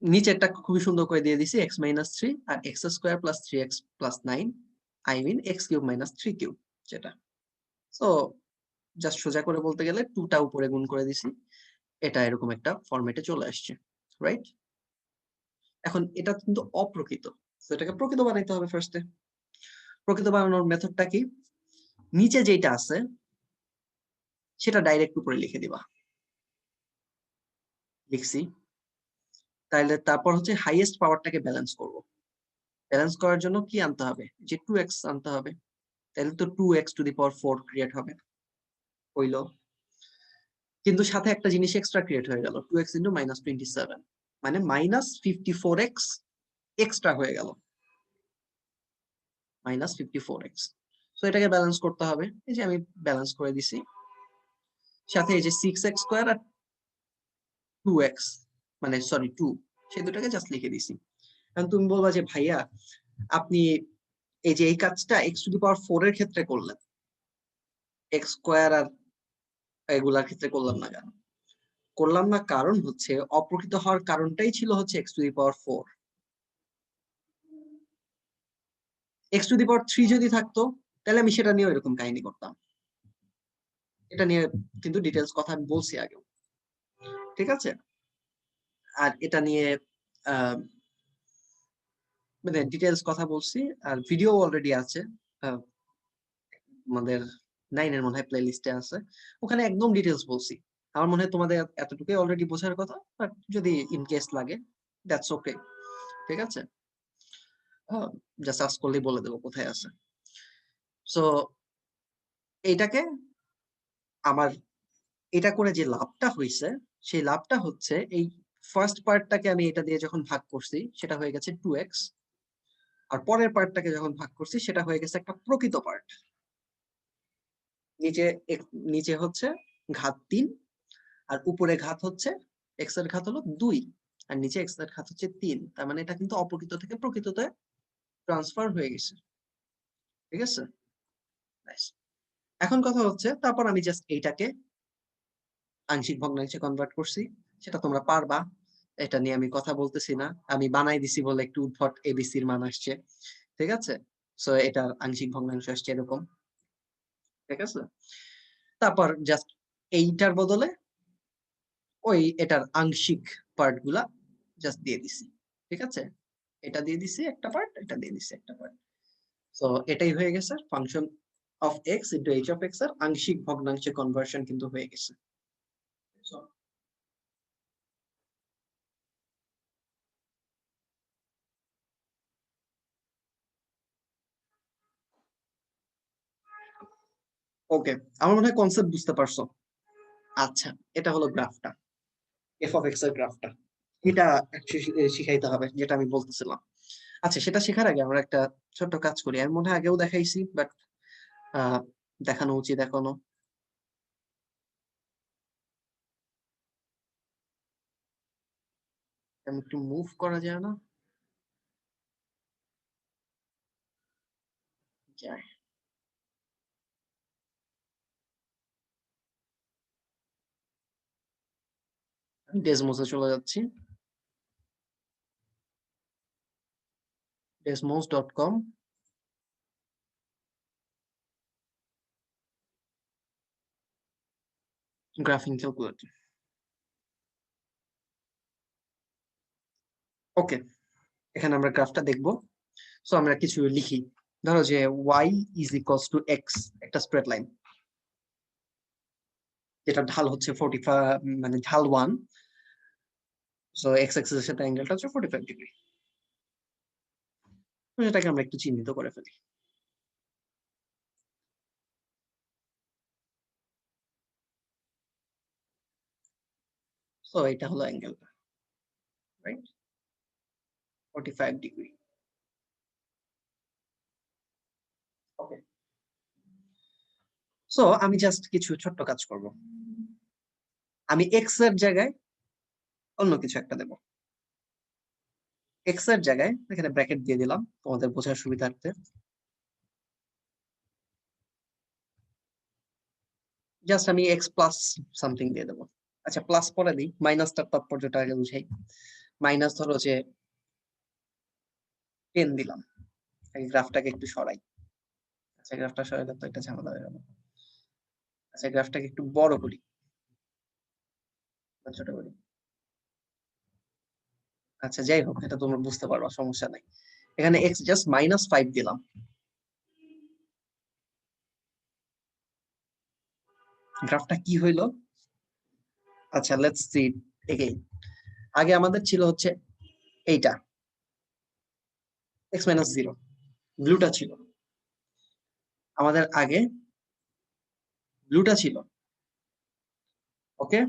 নিচেরটা খুবই সুন্দর করে দিয়ে দিছি, x-3 R x² + 3x + 9, I mean x³ - 3³ যেটা। সো জাস্ট সোজা করে বলতে গেলে 2টা উপরে গুণ করে দিছি, এটা এরকম একটা ফরম্যাটে চলে আসছে, রাইট? এখন এটা কিন্তু অপ্রকৃত, তো এটাকে প্রকৃত বানাইতে হবে ফার্স্টে। প্রকৃত বানানোর মেথডটা কি, নিচে যেটা আছে সেটা ডাইরেক্ট উপরে লিখে দিবা, লিখছি। তাহলে তারপর হচ্ছে হাইয়েস্ট পাওয়ারটাকে ব্যালেন্স করব। ব্যালেন্স করার জন্য কি আনতে হবে, যে 2x আনতে হবে, তাহলে তো 2x⁴ ক্রিয়েট হবে, হইলো। কিন্তু সাথে একটা জিনিস এক্সট্রা ক্রিয়েট হয়ে গেল, 2x × -27, মানে -54x এক্সট্রা হয়ে গেল, -54x। সো এটাকে ব্যালেন্স করতে হবে, এই যে আমি ব্যালেন্স করে দিছি। সাথে এই যে 6x² আর 2x মানে সরি 2 সেই দুটাকে জাস্ট লিখে দিছি। এখন তুমি বলবা যে ভাইয়া আপনি এই যে এই কাজটা x⁴ এর ক্ষেত্রে করলেন, x² আর এগুলার ক্ষেত্রে করলাম না কেন? করলাম না কারণ হচ্ছে অপ্রকৃত হওয়ার কারণটাই ছিল হচ্ছে x⁴। x⁴ যদি থাকতো তাহলে আমি সেটা নিয়ে এরকম কাহিনী করতাম। এটা নিয়ে কিন্তু ডিটেলস কথা আমি বলছি আগেও, ঠিক আছে? আর এটা নিয়ে আহ, মানে ডিটেলস কথা বলছি, আর ভিডিও অলরেডি আছে আহ, আমাদের 9 এর মনে হয় প্লে লিস্টে আছে, ওখানে একদম ডিটেলস বলছি। আমার মনে হয় তোমাদের এতটুকুই অলরেডি বোঝার কথা, বাট যদি ইন কেস লাগে দ্যাটস ওকে, ঠিক আছে? জাস্ট আস্ক করলেই বলে দেবো কোথায় আছে। সো এইটাকে আমার এটা করে যে লাভটা হয়েছে সেই লাভটা হচ্ছে এই ফার্স্ট পার্টটাকে আমি এটা দিয়ে যখন ভাগ করছি সেটা হয়ে গেছে 2x, আর পরের পার্টটাকে যখন ভাগ করছি সেটা হয়ে গেছে একটা প্রকৃত পার্ট। নিচে নিচে হচ্ছে ঘাত 3 আর উপরে ঘাত হচ্ছে x এর ঘাত হলো 2 আর নিচে x এর ঘাত হচ্ছে 3, তার মানে এটা কিন্তু অপ্রকৃত থেকে প্রকৃততে ট্রান্সফার হয়ে গেছে, ঠিক আছে? Nice. এখন কথা হচ্ছে তারপর আমি জাস্ট এইটাকে আংশিক ভগ্নাংশে কনভার্ট করছি, সেটা তোমরা পারবা, এটা নিয়ে আমি কথা বলতেছি না, আমি বানাই দিছি বলে একটু উদ্ভট এবিসির মান আসছে, ঠিক আছে? সো এটার আংশিক ভগ্নাংশ আসছে এরকম, ঠিক আছে? তারপর জাস্ট এইটার বদলে ওই এটার আংশিক পার্ট গুলা জাস্ট দিয়ে দিছি, ঠিক আছে? এটা দিয়ে দিছি একটা পার্ট, এটা দিয়ে দিছি একটা পার্ট। সো এটাই হয়ে গেছে function of x into H of x এর আংশিক ভগ্নাংশে কনভার্সন কিন্তু হয়ে গেছে। ওকে, আমার মনে হয় কনসেপ্ট বুঝতে পারছো। আচ্ছা, এটা হলো গ্রাফটা, এফ অফ এক্স এর গ্রাফটা। এটা শিখাইতে হবে যেটা আমি বলতেছিলাম। আচ্ছা, সেটা শেখার আগে আমরা একটা ছোট্ট কাজ করি, আমি মনে হয় আগেও দেখাইছি, বাট দেখানো উচিত এখনো। একটু মুভ করা যায় না? যায়। আমি ডেসমোসে চলে যাচ্ছি, desmos.com, গ্রাফিং ক্যালকুলেটর। ওকে, এখানে আমরা গ্রাফটা দেখবো। সো আমরা কিছু লিখি, ধরো যে y is equals two x, একটা স্ট্রেট লাইন যেটা ঢাল হচ্ছে 45, মানে ঢাল 1। সো x অ্যাক্সিস এর সাথে অ্যাঙ্গেলটা হচ্ছে 45 ডিগ্রি। সেটাকে আমরা একটু চিহ্নিত করে ফেলি। সো এটা হলো অ্যাঙ্গেলটা, রাইট? 45 ডিগ্রি। ওকে, সো আমি জাস্ট কিছু ছোট্ট কাজ করব। আমি এক্স এর জায়গায় অন্য কিছু একটা দেব। এক্স এর জায়গায় এখানে ব্র্যাকেট দিয়ে দিলাম তোমাদের বোঝার সুবিধার্থে। জাস্ট আমি এক্স প্লাস সামথিং দিয়ে দেবো। আচ্ছা, প্লাস পরে দিই, মাইনাসটার তাৎপর্যটা আগে বুঝাই। মাইনাস ধরো যে 10 দিলাম, গ্রাফটাকে একটু সরাই। আচ্ছা, গ্রাফটা সরাইলে তো একটা ঝামেলা হয়ে গেল। আচ্ছা, গ্রাফটাকে একটু বড় করি, ছোট করি। আচ্ছা, যাই হোক, এটা তোমরা বুঝতে পারবা, সমস্যা নাই। এখানে এক্স জাস্ট -5 দিলাম। গ্রাফটা কি হইলো? আচ্ছা, লেটস সি এগেইন। আগে আমাদের ছিল হচ্ছে এইটা x-0, ব্লুটা ছিল আমাদের আগে, ব্লুটা ছিল ওকে,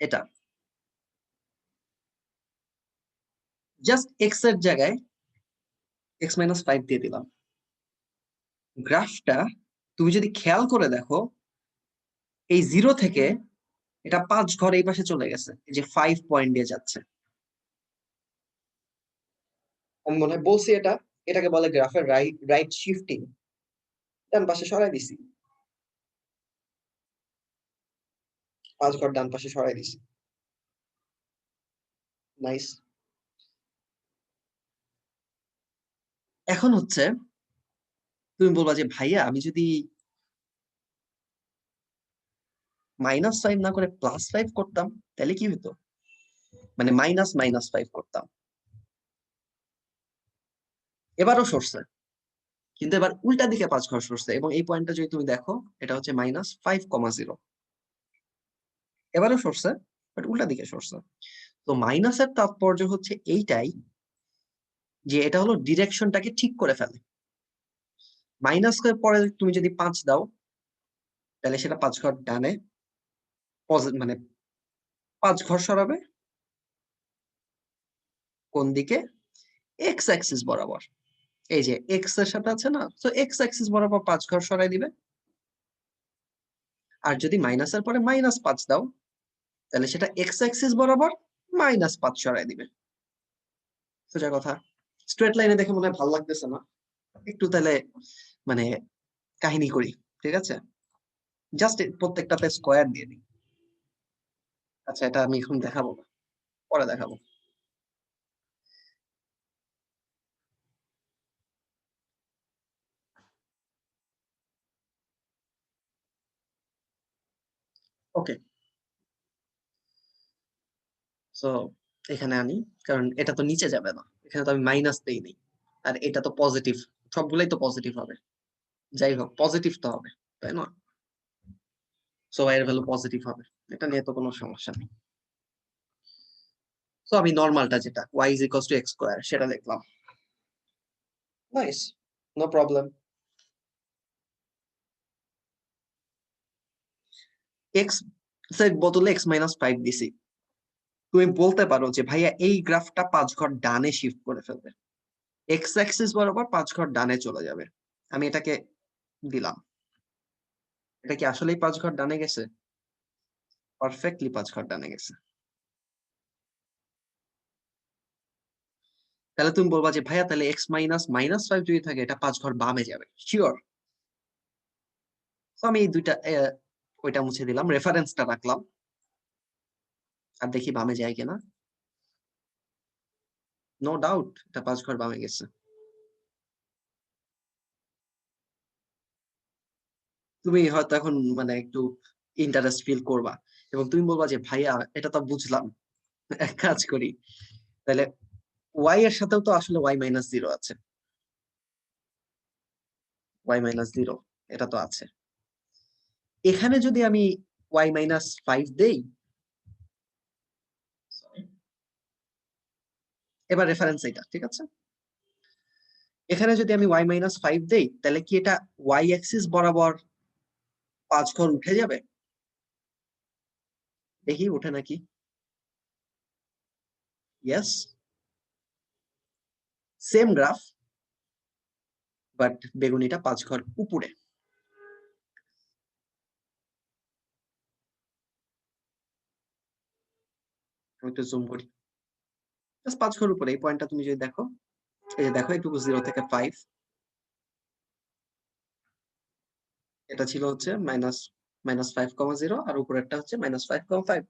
এটা জাস্ট x এর জায়গায় x-5 দিয়ে দিলাম। গ্রাফটা তুমি যদি খেয়াল করে দেখো, এই 0 থেকে এটা 5 ঘর এই পাশে চলে গেছে, এই যে 5 পয়েন্ট দিয়ে যাচ্ছে। আমি মনে হয় বলছি এটা, এটাকে বলে গ্রাফের রাইট শিফটিং। ডান পাশে সরাই দিছি, 5 ঘর ডান পাশে সরাই দিছি। নাইস। এখন হচ্ছে তুমি বলবা যে ভাইয়া আমি যদি -5 না করে +5 করতাম তাহলে কি হতো, মানে -5 করতাম। এবারও সরছে, কিন্তু এবার উল্টা দিকে 5 ঘর সরছে, এবং এই পয়েন্টটা যদি তুমি দেখো এটা হচ্ছে -5,0। এবারও সরছে, বাট উল্টা দিকে সরছে। তো মাইনাসের তাৎপর্য হচ্ছে এইটাই, যে এটা হলো ডিরেকশনটাকে ঠিক করে ফেলে। মাইনাস পরে তুমি যদি 5 দাও, তাহলে সেটা 5 ঘর ডানে, মানে 5 ঘর সরাবে কোন দিকে, এক্স অ্যাক্সিস বরাবর। এই যে এক্স এর সাথে আছে না, তো এক্স অ্যাক্সিস বরাবর 5 ঘর সরাই দিবে। আর যদি মাইনাসের পরে -5 দাও, তাহলে সেটা এক্স অ্যাক্সিস বরাবর -5 সরাই দিবে। সোজা কথা। স্ট্রেট লাইনে দেখে মনে হয় ভালো লাগতেছে না, একটু তাহলে মানে কাহিনী করি, ঠিক আছে? জাস্ট প্রত্যেকটাতে স্কোয়ার দিয়ে দিই। আচ্ছা, এটা আমি এখন দেখাবো না, পরে দেখাবো। ওকে, সো এখানে আনি, কারণ এটা তো নিচে যাবে না, এখানে তো আমি মাইনাস দেই নেই, আর এটা তো পজিটিভ, সবগুলাই তো পজিটিভ হবে। যাই হোক, পজিটিভ তো হবে, তাই না? সো এর ভ্যালু পজিটিভ হবে, এটা নিয়ে তো কোনো সমস্যা নেই। সো আমি নর্মালটা যেটা y is equals two x square সেটা লিখলাম। Nice, no problem. এক্স এর বদলে x-5 দিছি। তুমি বলতে পারো যে ভাইয়া এই গ্রাফটা 5 ঘর ডানে শিফট করে ফেলবে, এক্স অ্যাক্সিস বরাবর 5 ঘর ডানে চলে যাবে। আমি এটাকে দিলাম, এটা কি আসলেই 5 ঘর ডানে গেছে? পারফেক্টলি 5 ঘর ডানে গেছে। তাহলে তুমি বলবা যে ভাইয়া তাহলে এক্স মাইনাস -5 যদি থাকে, এটা 5 ঘর বামে যাবে, শিওর? তো আমি এই দুইটা ওইটা মুছে দিলাম, রেফারেন্সটা রাখলাম, আর দেখি বামে যায় কিনা। নো ডাউট এটা 5 ঘর বামে গেছে। তুমি হয়তো এখন মানে একটু ইন্টারেস্ট ফিল করবা, এবং তুমি বলবা যে ভাইয়া এটা তো বুঝলাম, এক কাজ করি, তাহলে ওয়াই এর সাথেও তো আসলে y-0 আছে, y-0 এটা তো আছে। এখানে যদি আমি y-5 দেই, এবার রেফারেন্স এটা, ঠিক আছে? এখানে যদি আমি y-5 দেই, তাহলে কি এটা y অ্যাক্সিস বরাবর 5 ঘর উঠে যাবে? দেখি উঠে নাকি। ইয়েস, সেম গ্রাফ, বাট বেগুনিটা 5 ঘর উপরে। আমি একটু জুম করি, জাস্ট 5 ঘর উপরে। এই পয়েন্টটা তুমি যদি দেখো, এই যে দেখো এইটুকু 0 থেকে 5, এটা ছিল হচ্ছে -5,0, আর উপরেরটা হচ্ছে -5,5।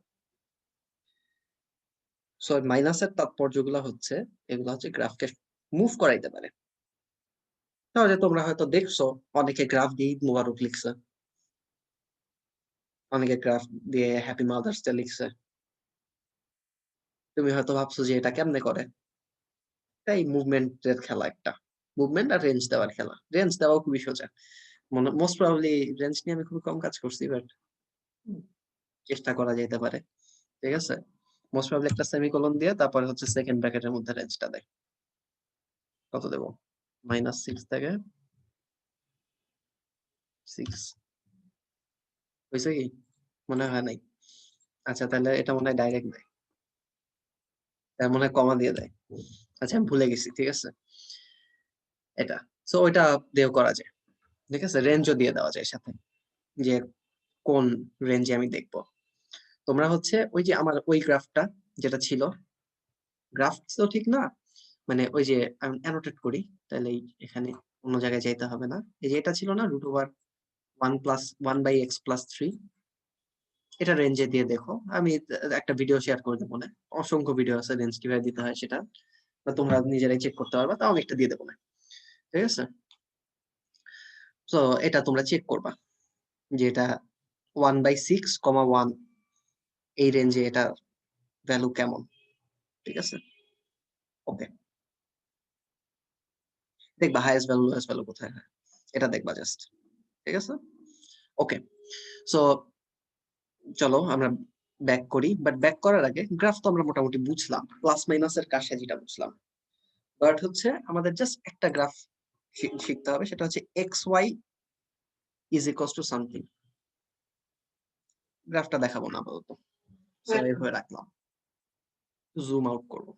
সো মাইনাসের তাৎপর্যগুলো হচ্ছে, এগুলো হচ্ছে গ্রাফকে মুভ করাইতে পারে। তাহলে তোমরা হয়তো দেখছো অনেকে গ্রাফ দিয়ে ঈদ মুবারক লিখছে, অনেকে গ্রাফ দিয়ে হ্যাপি মাদার্স ডে লিখছে। তুমি হয়তো ভাবছো যে এটা কেমনে করে, তাই মুভমেন্টের খেলা একটা, মুভমেন্ট আর রেঞ্জ দেওয়ার খেলা। রেঞ্জ দেওয়াও খুবই সোজা, মোস্ট প্রবাবলি রেঞ্জ নিয়ে আমি খুবই কম কাজ করছি, বাট চেষ্টা করা যেতে পারে, ঠিক আছে? মোস্ট প্রবাবলি একটা সেমিকোলন দিয়ে তারপরে হচ্ছে সেকেন্ড ব্র্যাকেটের মধ্যে রেঞ্জটা দেয়। কত দেবো? -6 থেকে 6, হয়েছে কি? মনে হয় নাই। আচ্ছা, তাহলে এটা মনে হয় ডাইরেক্ট দেয়, তার মনে হয় কমা দিয়ে দেয়। আচ্ছা, আমি ভুলে গেছি, ঠিক আছে? এটা, সো ওইটা দিয়েও করা যায়, ঠিক আছে? রেঞ্জও দিয়ে দেওয়া যায় সাথে, যে কোন রেঞ্জে আমি দেখবো। তোমরা হচ্ছে ওই যে আমার ওই গ্রাফটা যেটা ছিল, গ্রাফ তো ঠিক না, মানে ওই যে আমি অ্যানোটেট করি, তাহলে এখানে অন্য জায়গায় যাইতে হবে না। এই যে এটা ছিল না √1+1/x+3, এটা রেঞ্জে দিয়ে দেখো। আমি একটা ভিডিও শেয়ার করে দেবো না, অসংখ্য ভিডিও আছে রেঞ্জ কিভাবে দিতে হয় সেটা, বা তোমরা নিজেরাই চেক করতে পারবা, তাও আমি একটা দিয়ে দেবো না, ঠিক আছে? তো এটা তোমরা চেক করবা যে এটা 1/6,1 এই রেঞ্জে এটা ভ্যালু কেমন, ঠিক আছে? ওকে, দেখবা হাইয়েস্ট ভ্যালু লোয়েস্ট ভ্যালু কোথায় হয়, এটা দেখবা জাস্ট, ঠিক আছে? ওকে, সো চলো আমরা ব্যাক করি, বাট ব্যাক করার আগে গ্রাফ তো আমরা মোটামুটি বুঝলাম, প্লাস মাইনাসের কারসাজিটা বুঝলাম, বাট হচ্ছে আমাদের জাস্ট একটা গ্রাফ শিখতে হবে, সেটা হচ্ছে x y is equals to something. গ্রাফটা দেখাবো না আপাতত, সো এইভাবে রাখলাম, জুম আউট করবো।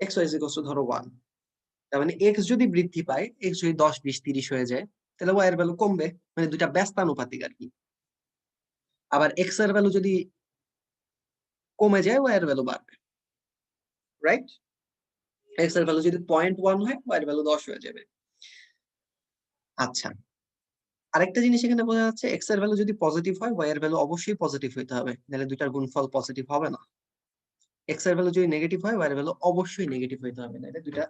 X y is equals to ধরো 1, তার মানে এক্স যদি বৃদ্ধি পায়, এক্স যদি 10, 20, 30 হয়ে যায়, তাহলে ওয়াই এর ভ্যালু কমবে, মানে দুইটা ব্যস্তানুপাতিক আর কি। আবার এক্স এর ভ্যালু যদি কমে যায়, ওয়াই এর ভ্যালু বাড়বে, রাইট? এক্স এর ভ্যালু যদি 0.1 হয়, ওয়াই এর ভ্যালু 10 হয়ে যাবে। আচ্ছা, আরেকটা জিনিস এখানে বোঝা যাচ্ছে, এক্স এর ভ্যালু যদি পজিটিভ হয়, ওয়াই এর ভ্যালু অবশ্যই পজিটিভ হইতে হবে, নাহলে দুইটার গুণফল পজিটিভ হবে না। এক্স এর ভ্যালু যদি নেগেটিভ হয়, ওয়াই এর ভ্যালু অবশ্যই নেগেটিভ হইতে হবে, নাহলে দুইটা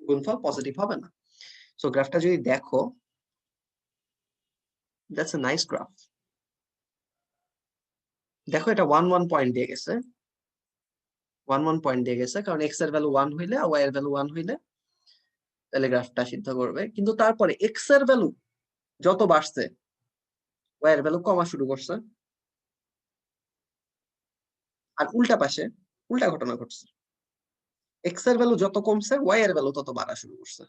গুণফল পজিটিভ হবে না। সো গ্রাফটা যদি দেখো, দ্যাটস এ নাইস গ্রাফ। দেখো এটা 1 পয়েন্ট দিয়ে গেছে, 1 পয়েন্ট দিয়ে গেছে, কারণ এক্স এর ভ্যালু 1 হইলে আর ওয়াই এর ভ্যালু 1 হইলে তাহলে গ্রাফটা সিদ্ধ করবে। কিন্তু তারপরে এক্স এর ভ্যালু যত বাড়ছে, ওয়াই এর ভ্যালু কমা শুরু করছে, আর উল্টা পাশে উল্টা ঘটনা ঘটছে, এক্স এর ভ্যালু যত কমছে, ওয়াই এর ভ্যালু তত বাড়া শুরু করছে।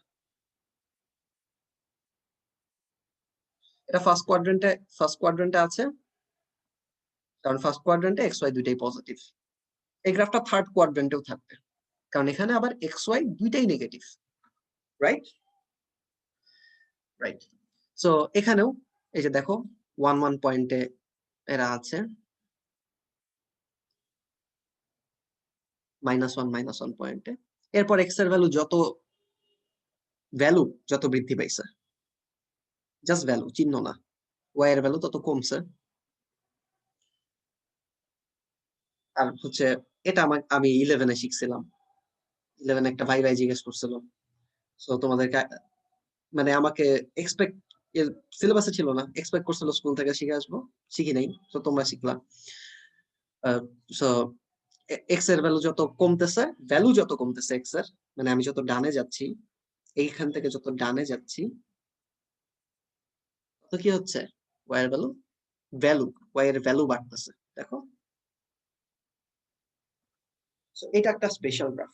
এটা ফার্স্ট কোয়াড্রেন্টে আছে, কারণ ফার্স্ট কোয়াড্রেন্টে এক্স ওয়াই দুইটাই পজিটিভ। এই গ্রাফটা থার্ড কোয়াড্রেন্টেও থাকবে, কারণ এখানে আবার এক্স ওয়াই দুইটাই নেগেটিভ, রাইট? রাইট। সো এখানেও এই যে দেখো 1 পয়েন্টে এরা আছে, -1 পয়েন্টে। এরপর এক্স এর ভ্যালু যত বৃদ্ধি পাইছে, জাস্ট ভ্যালু, চিহ্ন না, ওয়াই এর ভ্যালু তত কমছে। আর হচ্ছে এটা আমি 11-এ শিখছিলাম, 11 একটা ভাই জিজ্ঞেস করছিল, সো তোমাদেরকে মানে আমাকে এক্সপেক্ট, সিলেবাসে ছিল না, এক্সপেক্ট করছিল স্কুল থেকে শিখে আসবো, শিখি নাই, তো তোমরা শিখলা। সো এক্স এর ভ্যালু যত কমতেছে এক্স এর, মানে আমি যত ডানে যাচ্ছি, এইখান থেকে যত ডানে যাচ্ছি, তো কি হচ্ছে, ওয়াই এর ওয়াই এর ভ্যালু বাড়তেছে, দেখো। সো এটা একটা special graph,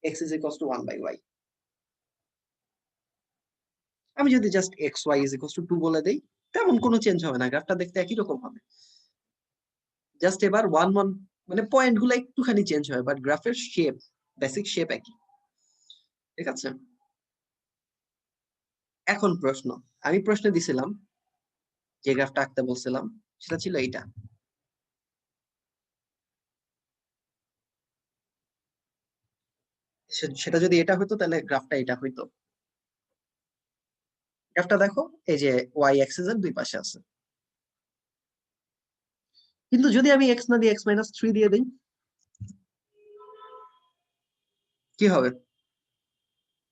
x is equals to 1/y। আমি যদি just x y is equals to 2 বলে দেই, তেমন কোনো চেঞ্জ হবে না, গ্রাফটা দেখতে একই রকম হবে। জাস্ট এবার 1 মানে পয়েন্ট গুলো একটুখানি চেঞ্জ হয়, বাট গ্রাফের শেপ, বেসিক শেপ একই, ঠিক আছে? এখন প্রশ্ন, আমি প্রশ্ন দিছিলাম, যে গ্রাফটা আঁকতে বলছিলাম সেটা ছিল এইটা। সেটা যদি এটা হইতো, তাহলে গ্রাফটা এটা হইতো। গ্রাফটা দেখো, এই যে ওয়াই অ্যাক্সিস এর দুই পাশে আছে, কিন্তু যদি আমি এক্স না দিয়ে x-3 দিয়ে দিই, কি হবে?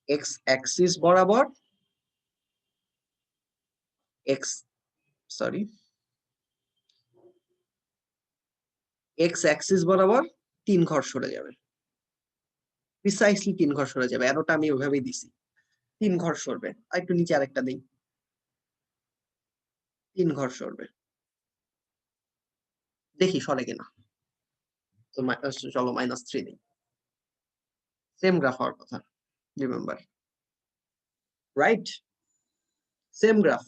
এক্স অ্যাক্সিস বরাবর এক্স সরি এক্স অ্যাক্সিস বরাবর 3 ঘর সরে যাবে, প্রিসাইসলি 3 ঘর সরে যাবে, অ্যারোটা আমি ওইভাবেই দিছি, 3 ঘর সরবে। আর একটু নিচে আরেকটা দিই, 3 ঘর সরবে, দেখি সরে কিনা। তো চলো -3 দিই, সেম গ্রাফ হওয়ার কথা, remember, right? Same graph,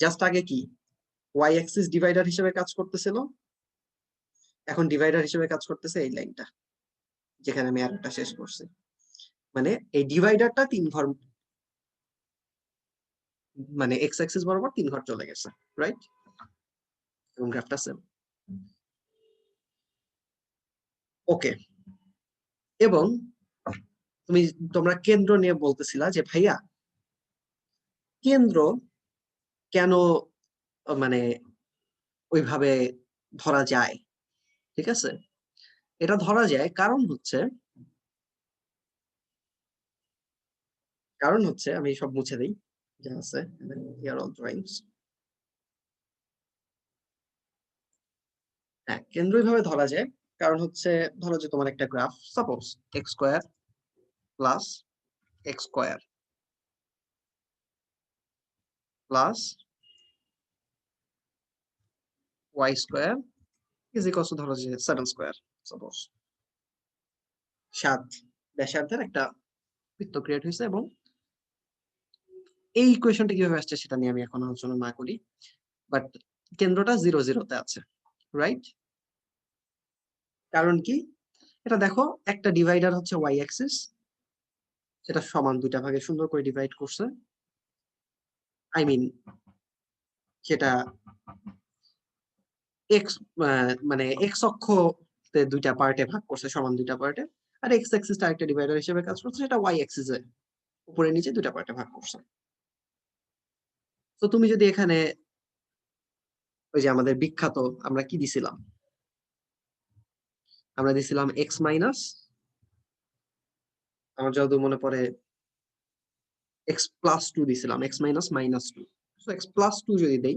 just আগে কি ওয়াই অ্যাক্সিস ডিভাইডার হিসেবে কাজ করতেছিল, এখন ডিভাইডার হিসেবে কাজ করতেছে এই লাইনটা, যেখানে আমি অ্যারোটা শেষ করছি। মানে এই ডিভাইডারটা 3 ঘর মানে এক্স অ্যাক্সিস বরাবর 3 ঘর চলে গেছে, রাইট? এবং গ্রাফটা সেম। ওকে, এবং তোমরা কেন্দ্র নিয়ে বলতেছিলা যে ভাইয়া কেন্দ্র কেন মানে ওইভাবে ধরা যায়, ঠিক আছে? এটা ধরা যায় কারণ হচ্ছে আমি সব মুছে দিই যা আছে, here all drawings। হ্যাঁ, কেন্দ্র এইভাবে ধরা যায় কারণ হচ্ছে, ধরো যে তোমার একটা graph, suppose x square plus x square plus y square is equals to ধরো যে 7 স্কোয়ার, সাপোজ 7 ব্যাসার্ধের একটা বৃত্ত ক্রিয়েট হয়েছে, এবং এই ইকুয়েশনটা কিভাবে আসছে সেটা নিয়ে আমি এখন আলোচনা না করি, বাট কেন্দ্রটা 0 0 তে আছে, রাইট? কারণ কি? এটা দেখো, একটা ডিভাইডার হচ্ছে ওয়াই অ্যাক্সিস, সেটা সমান দুইটা ভাগে সুন্দর করে ডিভাইড করছে, আই মিন সেটা এক্স মানে এক্স অক্ষতে দুইটা পার্টে ভাগ করছে, সমান দুইটা পার্টে, আর এক্স অ্যাক্সিসটা একটা ডিভাইডার হিসেবে কাজ করছে, সেটা ওয়াই অ্যাক্সিসে উপরে নিচে দুইটা পার্টে ভাগ করছে। তো তুমি যদি এখানে ওই যে আমাদের বিখ্যাত আমরা কি দিছিলাম, আমরা দিছিলাম এক্স মাইনাস, আমার যতদূর মনে পড়ে এক্স প্লাস টু দিছিলাম, এক্স মাইনাস মাইনাস টু। তো এক্স প্লাস টু যদি দেই,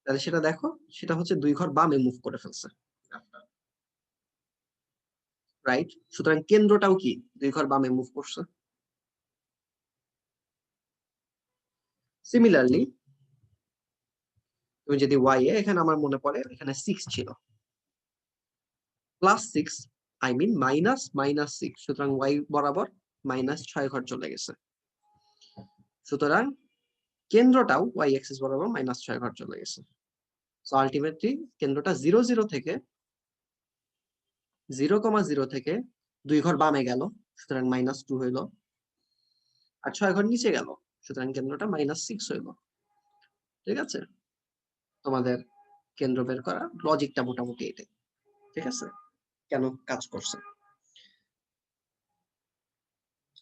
তাহলে সেটা দেখো, সেটা হচ্ছে 2 ঘর বামে মুভ করে ফেলছে, রাইট? সুতরাং কেন্দ্রটাও কি 2 ঘর বামে মুভ করছে। সিমিলারলি তুমি যদি ওয়াই এ, এখানে আমার মনে পড়ে এখানে 6 ছিল, plus 6 I mean minus minus 6, সুতরাং ওয়াই বরাবর -6 ঘর চলে গেছে। সুতরাং কেন্দ্রটাও ওয়াই অ্যাক্সিস বরাবর -6 ঘর চলে গেছে। সো আলটিমেটলি কেন্দ্রটা 0 0 থেকে 0,0 থেকে 2 ঘর বামে গেল, সুতরাং -2 হইলো, আর 6 ঘর নিচে গেল, সুতরাং কেন্দ্রটা -6 হইলো। ঠিক আছে? তোমাদের কেন্দ্র বের করা লজিকটা মোটামুটি এটাই। ঠিক আছে? কেন কাজ করছে?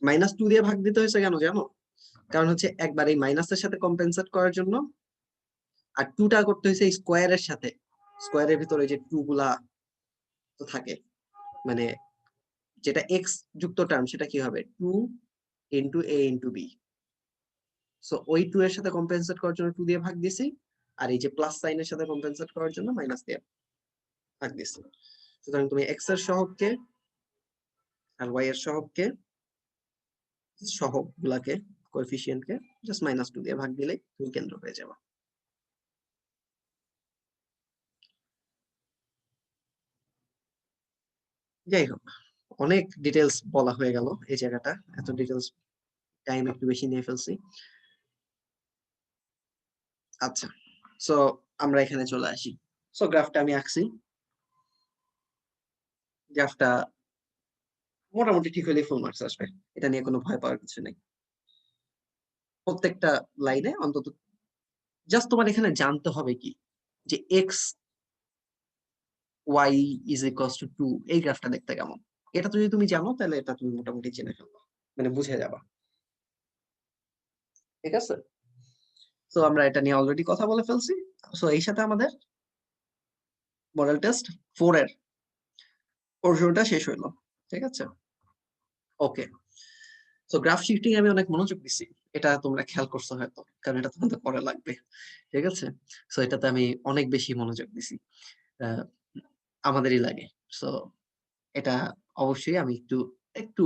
-2 দিয়ে ভাগ দিতে হয়েছে কেন জানো? কারণ হচ্ছে একবার এই মাইনাসের সাথে কম্পেনসেট করার জন্য, আর 2 টা করতে হয়েছে স্কোয়ারের সাথে। স্কোয়ারের ভিতরে যে 2 গুলা তো থাকে, মানে যেটা এক্স যুক্ত টার্ম সেটা কি হবে, 2 ইন্টু এ ইন্টু বি। সো ওই 2 এর সাথে কম্পেনসেট করার জন্য 2 দিয়ে ভাগ দিছি, আর এই যে প্লাস সাইনের সাথে কম্পেনসেট করার জন্য মাইনাস দিয়ে ভাগ দিছি। সুতরাং তুমি এক্স এর সহগকে আর ওয়াই এর সহগকে, সহগ গুলাকে, কোএফিসিয়েন্টকে জাস্ট -2 দিয়ে ভাগ দিলেই তুমি কেন্দ্র পেয়ে যাবে। যাই হোক, অনেক ডিটেলস বলা হয়ে গেল এই জায়গাটা, এত ডিটেলস টাইম একটু বেশি নিয়ে ফেলছি। আচ্ছা, সো আমরা এখানে চলে আসি। সো গ্রাফটা আমি আঁকছি, গ্রাফটা মোটামুটি ঠিক হলে ফুল মার্কস আসবে, এটা নিয়ে কোনো ভয় পাওয়ার কিছু নেই। প্রত্যেকটা লাইনে অন্তত জাস্ট তোমার এখানে জানতে হবে কি, যে x y is equals to 2, এই গ্রাফটা দেখতে কেমন। এটা যদি তুমি জানো তাহলে এটা তুমি মোটামুটি জেনে ফেলবা, মানে বুঝে যাবা। ঠিক আছে? তো আমরা এটা নিয়ে অলরেডি কথা বলে ফেলছি। সো এই সাথে আমাদের মডেল টেস্ট 4 এর পোর্শনটা শেষ হইলো। ঠিক আছে? ওকে, সো গ্রাফ শিফটিং আমি অনেক মনোযোগ দিছি, এটা তোমরা খেয়াল করছো হয়তো, কারণ এটা তোমাদের পরে লাগবে। ঠিক আছে? সো এটাতে আমি অনেক বেশি মনোযোগ দিছি, আহ, আমাদেরই লাগে। সো এটা অবশ্যই আমি একটু একটু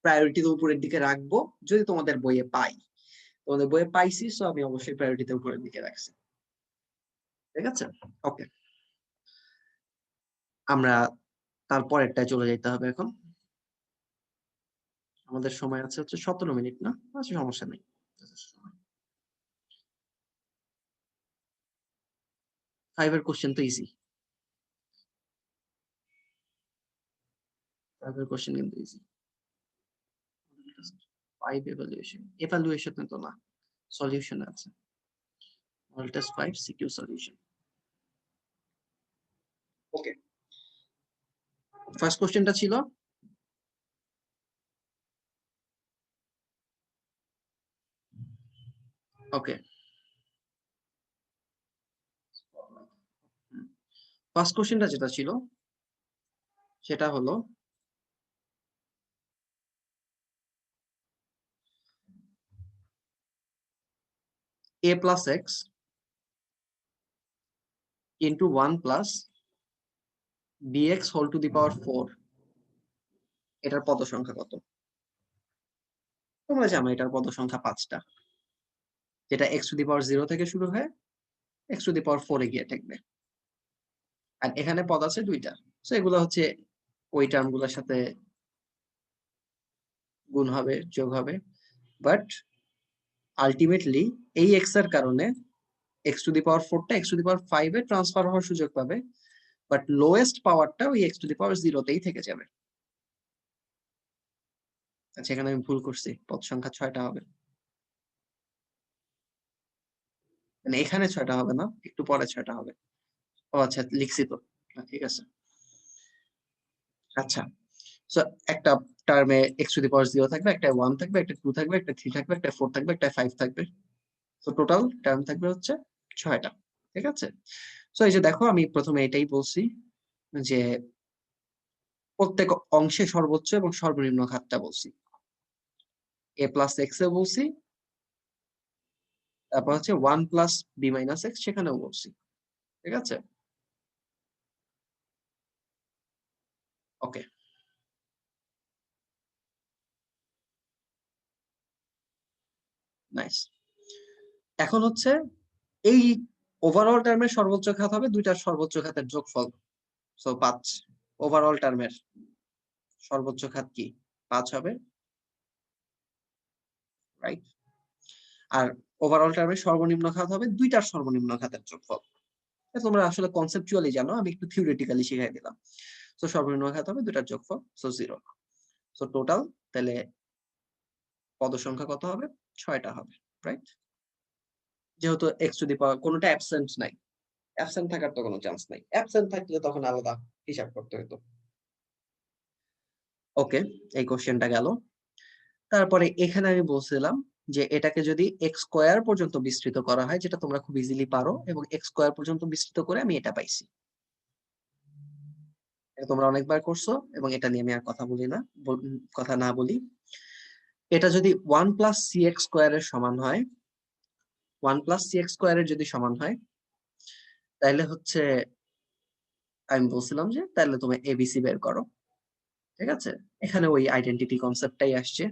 প্রায়োরিটিতে উপরের দিকে রাখবো, যদি তোমাদের বইয়ে পাই। তোমাদের বইয়ে পাইছি, সো আমি অবশ্যই প্রায়োরিটিতে উপরের দিকে রাখছি। ঠিক আছে? ওকে, আমরা তারপরেরটায় চলে যেতে হবে এখন। আমাদের সময় আছে হচ্ছে 17 মিনিট, না? আচ্ছা, সমস্যা নেই। 5 এর কোশ্চেন তো ইজি, 5 এর কোশ্চেন কিন্তু ইজি। 5 এভালুয়েশন, এভালুয়েশন তো না, সলিউশন আছে, মডেল টেস্ট 5 সিকিউ সলিউশন। ওকে, ফার্স্ট কোশ্চেনটা ছিল ওকে, ফার্স্ট কোশ্চেনটা যেটা ছিল সেটা হলো a plus x into 1 plus bx whole to the power 4 এটার পদ সংখ্যা কত? তোমরা জানো এটার পদ সংখ্যা 5টা, যেটা x to the power 0 থেকে শুরু হয়ে x to the power 4 এ গিয়ে ঠেকবে। আর এখানে পদ আছে 2টা, সো এগুলো হচ্ছে ওই টার্মগুলোর সাথে গুণ হবে, যোগ হবে, বাট আলটিমেটলি এই x এর কারণে x to the power 4টা x to the power 5 a transfer হওয়ার সুযোগ পাবে, বাট লোয়েস্ট পাওয়ারটা ওই x to the power 0 তেই থেকে যাবে। আচ্ছা, এখানে আমি ভুল করছি, পদ সংখ্যা 6টা হবে, মানে এখানে 6টা হবে না, একটু পরে 6টা হবে। ও আচ্ছা, লিখছি তো, ঠিক আছে। আচ্ছা, সো একটা টার্মে x টু দি পাওয়ার 0 থাকবে, একটা 1 থাকবে, একটা 2 থাকবে, একটা 3 থাকবে, একটা 4 থাকবে, একটা 5 থাকবে। সো টোটাল টার্ম থাকবে হচ্ছে 6টা, ঠিক আছে। সো এই যে দেখো, আমি প্রথমে এটাই বলছি যে প্রত্যেক অংশে সর্বোচ্চ এবং সর্বনিম্ন ঘাতটা বলছি, a প্লাস এক্স এ বলছি, তারপর হচ্ছে 1 প্লাস বি মাইনাস এক্স সেখানেও বলছি, ঠিক আছে। ওকে, নাইস। এখন হচ্ছে এই ওভারঅল টার্মের সর্বোচ্চ ঘাত হবে দুইটার সর্বোচ্চ ঘাতের যোগফল, সো 5। ওভারঅল টার্মের সর্বোচ্চ ঘাত কি 5 হবে, রাইট। আর ওভারঅল টার্মের সর্বনিম্ন ঘাত হবে দুইটার সর্বনিম্ন ঘাতের যোগফল। তোমরা আসলে কনসেপচুয়ালি জানো, আমি একটু থিওরিটিক্যালি শিখাই দিলাম। সো সর্বনিম্ন ঘাত হবে দুটার যোগফল, সো 0। সো টোটাল তাহলে পদ সংখ্যা কত হবে? 6টা হবে, রাইট। যেহেতু x টু দি পাওয়ার কোনোটা অ্যাবসেন্ট নাই, অ্যাবসেন্ট থাকার তো কোনো চান্স নাই, অ্যাবসেন্ট থাকলে তখন আলাদা হিসাব করতে হতো। ওকে, এই কোশ্চেনটা গেল। তারপরে এখানে আমি বলছিলাম যে এটাকে যদি এক্স স্কোয়ার পর্যন্ত বিস্তৃত করা হয়, যেটা তোমরা খুব ইজিলি পারো, এবং এক্স স্কোয়ার পর্যন্ত বিস্তৃত করে আমি এটা পাইছি। এটা তোমরা অনেকবার করছো এবং এটা নিয়ে আমি আর কথা বলি না, কথা না বলি। এটা যদি 1 প্লাস সি এক্স স্কোয়ারের সমান হয়, 1 প্লাস সি এক্স স্কোয়ারের যদি সমান হয়, তাহলে হচ্ছে আমি বলছিলাম যে তাহলে তুমি এবিসি বের করো, ঠিক আছে। এখানে ওই আইডেন্টিটি কনসেপ্টটাই আসছে।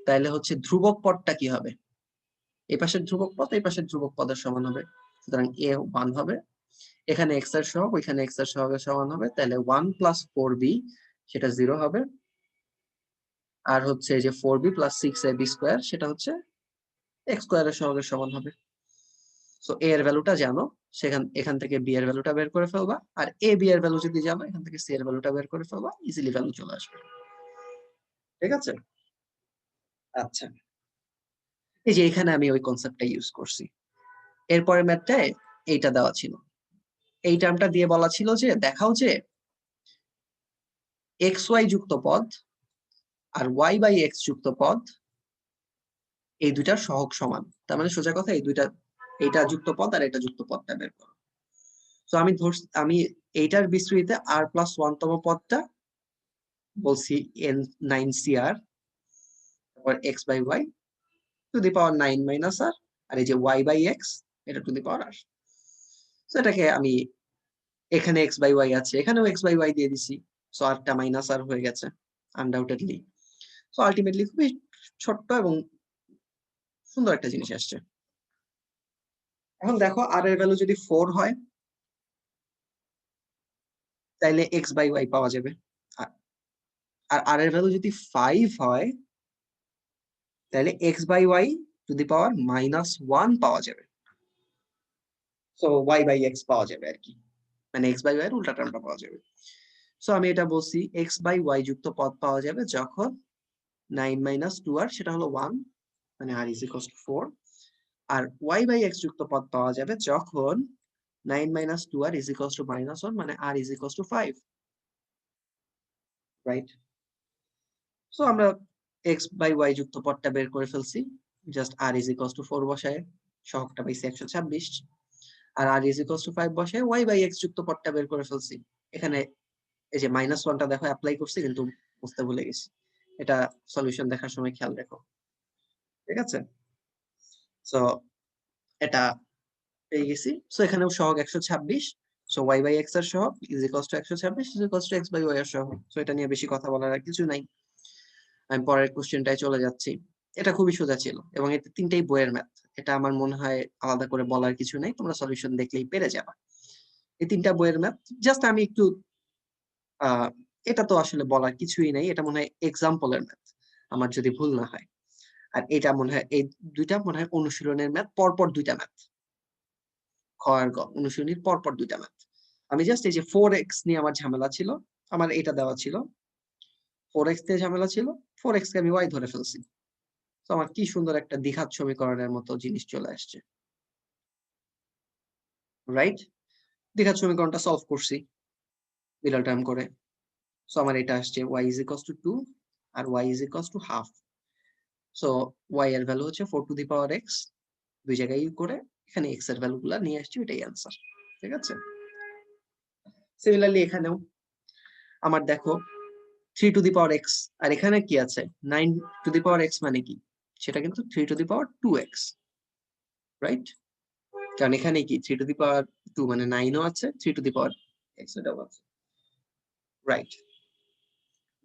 তাহলে হচ্ছে ধ্রুবক পদটা কি হবে? এই পাশের ধ্রুবক পদ এই পাশের ধ্রুবক পদের সমান হবে, সুতরাং এ 1 হবে। এখানে এক্স এর সহগ ওইখানে এক্স এর সহগের সমান হবে, তাহলে 1 প্লাস 4b সেটা 0 হবে। আর হচ্ছে যে 4b প্লাস 6ab স্কোয়ার সেটা হচ্ছে এক্স স্কোয়ারের সহগের সমান হবে। সো a এর ভ্যালুটা জানো, এখান থেকে b এর ভ্যালুটা বের করে ফেলবা, আর a b এর ভ্যালু যদি জানো এখান থেকে c এর ভ্যালুটা বের করে ফেলবা, ইজিলি ভ্যালু চলে আসবে, ঠিক আছে। আচ্ছা, এই যে এখানে আমি ওই কনসেপ্টটা ইউজ করছি। এরপরে ম্যাথটায় এইটা দেওয়া ছিল, এই টার্মটা দিয়ে বলা ছিল যে দেখাও যে এক্স ওয়াই যুক্ত পদ আর ওয়াই বাই এক্স যুক্ত পদ এই দুইটার সহগ সমান। তার মানে সোজা কথা এই দুইটা, এইটা যুক্ত পদ আর এটা যুক্ত পদটা বের করো। তো আমি এইটার বিস্তৃতিতে আর প্লাস 1 তম পদটা বলছি n9cr, তারপর x by y to the power 9 minus r, আর এই যে ওয়াই বাই এক্স এটা টু দি পাওয়ার আর। তো এটাকে আমি এখানে এক্স বাই ওয়াই আছে, এখানেও এক্স বাই ওয়াই দিয়ে দিছি, সো আরটা মাইনাস আর হয়ে গেছে আনডাউটেডলি। সো আলটিমেটলি খুবই ছোট্ট এবং সুন্দর একটা জিনিস আসছে। এখন দেখো আর এর ভ্যালু যদি 4 হয় তাইলে এক্স বাই ওয়াই পাওয়া যাবে, আর আর এর ভ্যালু যদি 5 হয় তাহলে x by y to the power -1 পাওয়া যাবে। সো ওয়াই বাই এক্স পাওয়া যাবে আর কি, মানে এক্স বাই ওয়াই এর উল্টা টার্মটা পাওয়া যাবে। সো আমি এটা বলছি এক্স বাই ওয়াই যুক্ত পদ পাওয়া যাবে যখন 9 - 2r সেটা হলো 1, মানে r = 4, আর y বাই x যুক্ত পদ পাওয়া যাবে যখন 9 minus 2r is equals to -1 মানে r is equals to 5, right? So আমরা x বাই y যুক্ত পদটা বের করে ফেলছি, just r is equals to 4 বসায় সহগটা পাইছি 126, আর r is equals to 5 বসায় y বাই x যুক্ত পদটা বের করে ফেলছি। এখানে এই যে -1টা দেখো অ্যাপ্লাই করছি কিন্তু বুঝতে ভুলে গেছি, এটা সলিউশন দেখার সময় খেয়াল রেখো, ঠিক আছে? সো এটা পেয়ে গেছি। সো এখানেও সহগ 126, সো y বাই x এর সহগ is equals to 126 is equals to x by y এর সহগ। সো এটা নিয়ে বেশি কথা বলার আর কিছু নাই। আমি পরের কোশ্চেনটায় চলে যাচ্ছি। এটা খুবই সোজা ছিল এবং এতে তিনটাই বইয়ের ম্যাথ। এটা আমার মনে হয় আলাদা করে বলার কিছু নাই, তোমরা সলিউশন দেখলেই পেরে যাবা। এই তিনটা বইয়ের ম্যাথ, জাস্ট আমি একটু এটা তো আসলে বলার কিছুই নাই, এটা মনে হয় এক্সাম্পলের ম্যাথ আমার যদি ভুল না হয়। আর এটা মনে হয় এই দুইটা মনে হয় অনুশীলনের ম্যাথ, পরপর দুইটা ম্যাথ, খ আর গ অনুশীলনীর পরপর দুইটা ম্যাথ। আমি জাস্ট এই যে 4x নিয়ে আমার ঝামেলা ছিল, আমার এটা দেওয়া ছিল 4x নিয়ে ঝামেলা ছিল, 4x কে আমি y ধরে ফেলছি। তো আমার কি সুন্দর একটা দ্বিঘাত সমীকরণের মতো জিনিস চলে আসছে, রাইট? দ্বিঘাত সমীকরণটা সলভ করছি মিডল টার্ম করে। সো আমার এটা আসছে y is equals to 2 আর y is equals to half। So y এর ভ্যালু হচ্ছে 4 টু দি পাওয়ার x, দুই জায়গায় করে এখানে x এর ভ্যালুগুলা নিয়ে আসছি, এটাই অ্যান্সার, ঠিক আছে? সিমিলারলি এখানেও আমার দেখো 3 টু দি পাওয়ার x, আর এখানে কি আছে 9 টু দি পাওয়ার x মানে কি, সেটা কিন্তু 3 to the power 2x, right? কারণ এখানে কি 3 টু দি পাওয়ার 2 মানে 9 ও আছে, 3 টু দি পাওয়ার x এটাও আছে, রাইট?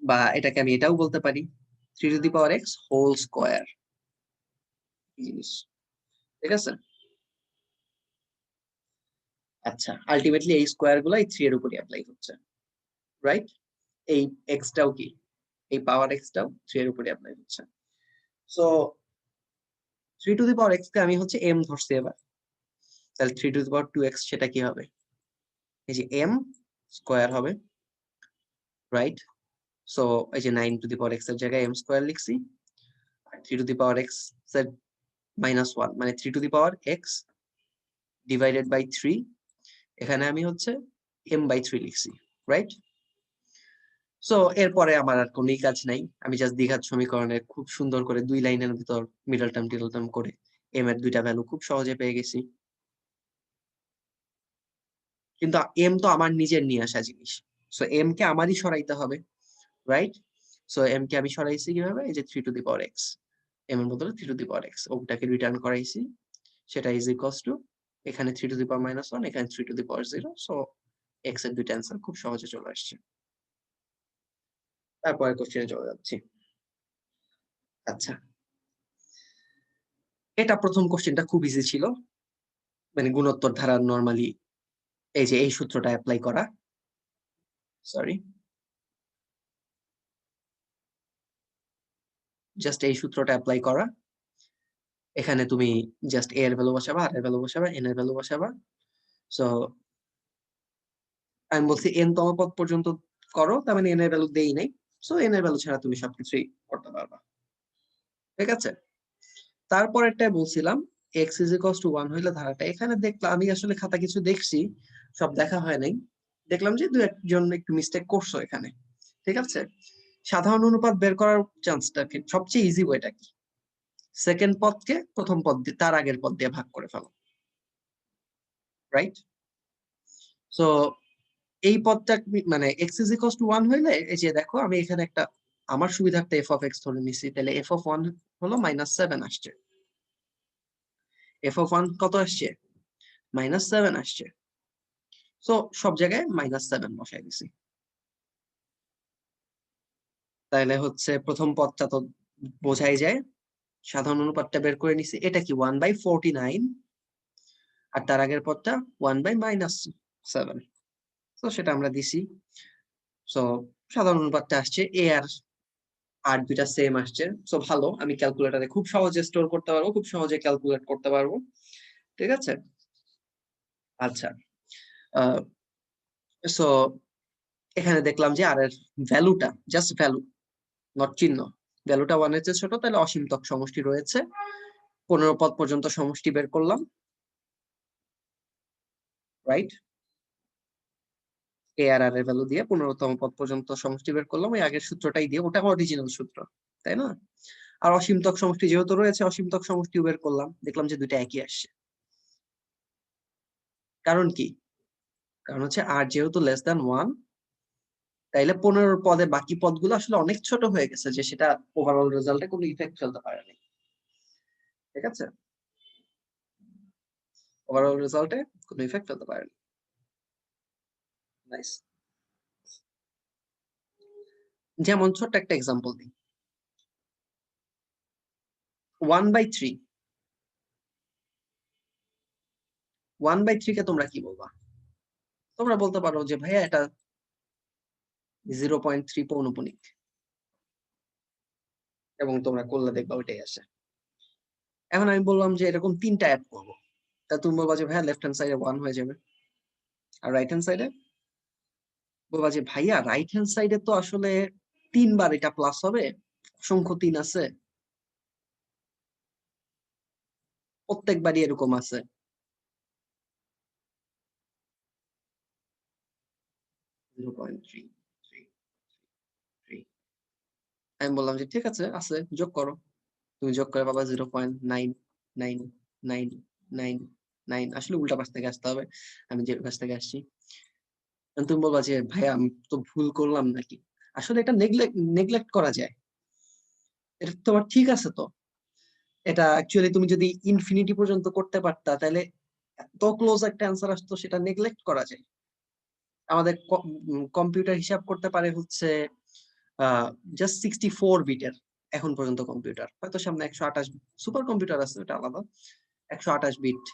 বা এটাকে আমি এটাও বলতে পারি 3 to the power x whole square জিনিস, ঠিক আছে? আচ্ছা, আলটিমেটলি এই স্কয়ার গুলো এই 3 এর উপরে অ্যাপ্লাই হচ্ছে, রাইট? এই x টাও কি, এই পাওয়ার x টাও 3 এর উপরে অ্যাপ্লাই হচ্ছে। So 3 to the power x কে আমি হচ্ছে m ধরছি এবার, তাহলে 3 টু দি পাওয়ার 2x সেটা কি হবে, এই যে m স্কয়ার হবে, রাইট? সো এই যে 9 টু দি পাওয়ার x এর জায়গায় m স্কয়ার লিখছি, আর 3 টু দি পাওয়ার x এর -1 মানে 3 to the power x divided by 3, এখানে আমি হচ্ছে m বাই 3 লিখছি, রাইট? সো এরপরে আমার আর কোনো কাজ নাই, আমি জাস্ট দ্বিঘাত সমীকরণের খুব সুন্দর করে দুই লাইনের ভিতর মিডল টার্ম টিডল টার্ম করে m এর দুইটা ভ্যালু খুব সহজে পেয়ে গেছি। কিন্তু m তো আমার নিজের নিয়ে আসা জিনিস, সো m কে আমারই সরাইতে হবে, রাইট? সো m কে আমি সরাইছি কিভাবে, এই যে 3 to the power x, m এর বদলে 3 টু দি পাওয়ার x ওটাকে রিটার্ন করাইছি, সেটা ইজ ইকুয়ালস টু এখানে 3 টু দি পাওয়ার -1, এখানে 3 to the power 0, so x এর দুইটা অ্যান্সার খুব সহজে চলে আসছে। তারপরে কোশ্চেনে চলে যাচ্ছি। আচ্ছা, এটা প্রথম কোশ্চেনটা খুব ইজি ছিল, মানে গুণোত্তর ধারা নরমালি এই যে এই সূত্রটা অ্যাপ্লাই করা, সরি জাস্ট এই সূত্রটা অ্যাপ্লাই করা, এখানে তুমি জাস্ট a এর ভ্যালু বসাবা, r এর ভ্যালু বসাবা, n এর ভ্যালু বসাবা। সো আমি বলছি n তম পদ পর্যন্ত করো, তার মানে n এর ভ্যালু দেই নাই, সো n এর ভ্যালু ছাড়া তুমি সবকিছুই করতে পারবা, ঠিক আছে? তারপরেরটা বলছিলাম x is equals to 1 হইলে ধারাটা, এখানে দেখলাম আমি আসলে খাতা কিছু দেখছি, সব দেখা হয় নাই, দেখলাম যে দু একজন একটু মিস্টেক করছো এখানে, ঠিক আছে? সাধারণ অনুপাত বের করার চান্সটা সবচেয়ে ইজি ওয়েটা কি, সেকেন্ড পদকে প্রথম পদ দিয়ে তার আগের পদ দিয়ে ভাগ করে ফেলো, রাইট? সো এই পদটা মানে x is equals to 1 হইলে এই যে দেখো আমি এখানে একটা আমার সুবিধার্থে f of x ধরে নিছি, তাহলে f of 1 হলো -7 আসছে, f of 1 কত আসছে, -7 আসছে। সো সব জায়গায় -7 বসাই দিছি, তাহলে হচ্ছে প্রথম পদটা তো বোঝাই যায়, সাধারণ অনুপাতটা বের করে নিছি, এটা কি 1/49, আর তার আগের পদটা 1/-7, তো সেটা আমরা দিছি। সো সাধারণ অনুপাতটা আসছে a আর আর দুইটা সেম আসছে, সো ভালো, আমি ক্যালকুলেটরে খুব সহজে স্টোর করতে পারবো, খুব সহজে ক্যালকুলেট করতে পারবো, ঠিক আছে? আচ্ছা, সো এখানে দেখলাম যে আর এর ভ্যালুটা জাস্ট ভ্যালু, নট চিহ্ন, ভ্যালুটা 1 এর চেয়ে ছোট, তাহলে অসীমতক সমষ্টি রয়েছে, 15 পদ পর্যন্ত সমষ্টি বের করলাম, রাইট? এ আর আর এর ভ্যালু দিয়ে 15তম পদ পর্যন্ত সমষ্টি বের করলাম, ওই আগের সূত্রটাই দিয়ে, ওটা অরিজিনাল সূত্র, তাই না? আর অসীমতক সমষ্টি যেহেতু রয়েছে, অসীমতক সমষ্টি বের করলাম, দেখলাম যে দুইটা একই আসছে। কারণ কি? কারণ হচ্ছে আর যেহেতু লেস দ্যান 1, তাইলে 15 পদে বাকি পদগুলো আসলে অনেক ছোট হয়ে গেছে, যে সেটা ওভারঅল রেজাল্টে কোনো ইফেক্ট ফেলতে পারেনি। ঠিক আছে? ওভারঅল রেজাল্টে কোনো ইফেক্ট ফেলতে পারেনি। নাইস। যেমন ছোট্ট একটা এক্সাম্পল দিই, 1/3। 1/3 কে তোমরা কি বলবা? তোমরা বলতে পারো যে ভাইয়া এটা 0.3 পৌনপুনিক, এবং তোমরা করলে দেখবা ওইটাই আসে। এখন আমি বললাম যে এরকম 3টা অ্যাড করবো, তা তুমি বলবা যে ভাইয়া লেফট হ্যান্ড সাইডে 1 হয়ে যাবে, আর রাইট হ্যান্ড সাইডে বলবা যে ভাইয়া রাইট হ্যান্ড সাইডে তো আসলে 3 বার এটা প্লাস হবে, অসংখ্য 3 আছে, প্রত্যেকবারই এরকম আছে। আমি বললাম যে ঠিক আছে, যোগ করো। তুমি যোগ করে পাবা 0.999999। আসলে উল্টা পাশ থেকে আসতে হবে, আমি যে পাশ থেকে আসছি। তুমি বলবা যে ভাইয়া আমি তো ভুল করলাম নাকি? আসলে এটা নেগলেক্ট করা যায়, এটা তোমার ঠিক আছে তো। এটা অ্যাকচুয়ালি তুমি যদি ইনফিনিটি পর্যন্ত করতে পারতা, তাহলে এত ক্লোজ একটা অ্যান্সার আসতো, সেটা নেগলেক্ট করা যায়। আমাদের কম্পিউটার হিসাব করতে পারে হচ্ছে জাস্ট 64 বিটের এখন পর্যন্ত কম্পিউটার, হয়তো সামনে 128 সুপার কম্পিউটার আছে, ওটা আলাদা। 128 বিট,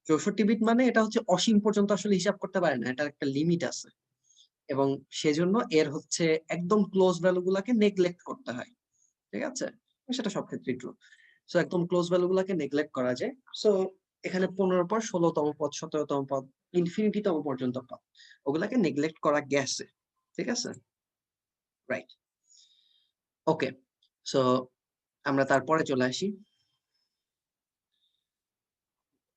64 বিট, মানে এটা হচ্ছে অসীম পর্যন্ত আসলে হিসাব করতে পারে না, এটার একটা লিমিট আছে, এবং সেজন্য এর হচ্ছে একদম ক্লোজ ভ্যালু গুলাকে নেগলেক্ট করতে হয়। ঠিক আছে? সেটা সব ক্ষেত্রেই ট্রু। সো একদম ক্লোজ ভ্যালু গুলাকে নেগলেক্ট করা যায়। সো এখানে 15 পর 16তম পদ, 17তম পদ, ইনফিনিটিতম পর্যন্ত পদ, ওগুলাকে নেগলেক্ট করা গেছে। ঠিক আছে? রাইট। ওকে, সো আমরা তারপরে চলে আসি।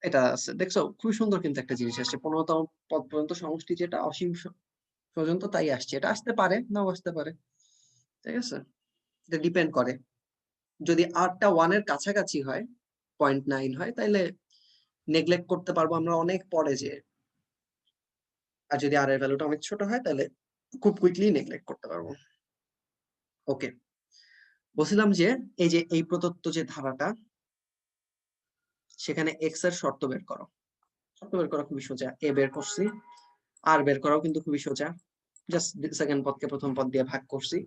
এটা আছে, দেখছো খুবই সুন্দর কিন্তু একটা জিনিস আসছে, 15তম পদ পর্যন্ত সমষ্টি যেটা অসীম পর্যন্ত, তাই আসছে। এটা আসতে পারে, নাও আসতে পারে। ঠিক আছে? এটা ডিপেন্ড করে, যদি আরটা 1 এর কাছাকাছি হয়, 0.9 হয়, তাহলে নেগলেক্ট করতে পারবো আমরা অনেক পরে যে। আর যদি আর এর ভ্যালুটা অনেক ছোট হয়, তাহলে খুব কুইকলি নেগলেক্ট করতে পারবো। ওকে, বলছিলাম যে এই যে এই প্রদত্ত যে ধারাটা, সেখানে এক্স এর শর্ত বের করো। শর্ত বের করা খুবই সোজা, এ বের করছি, আর বের করাও কিন্তু খুবই সোজা। জাস্ট সেকেন্ড পদকে প্রথম পদ দিয়ে ভাগ করছি,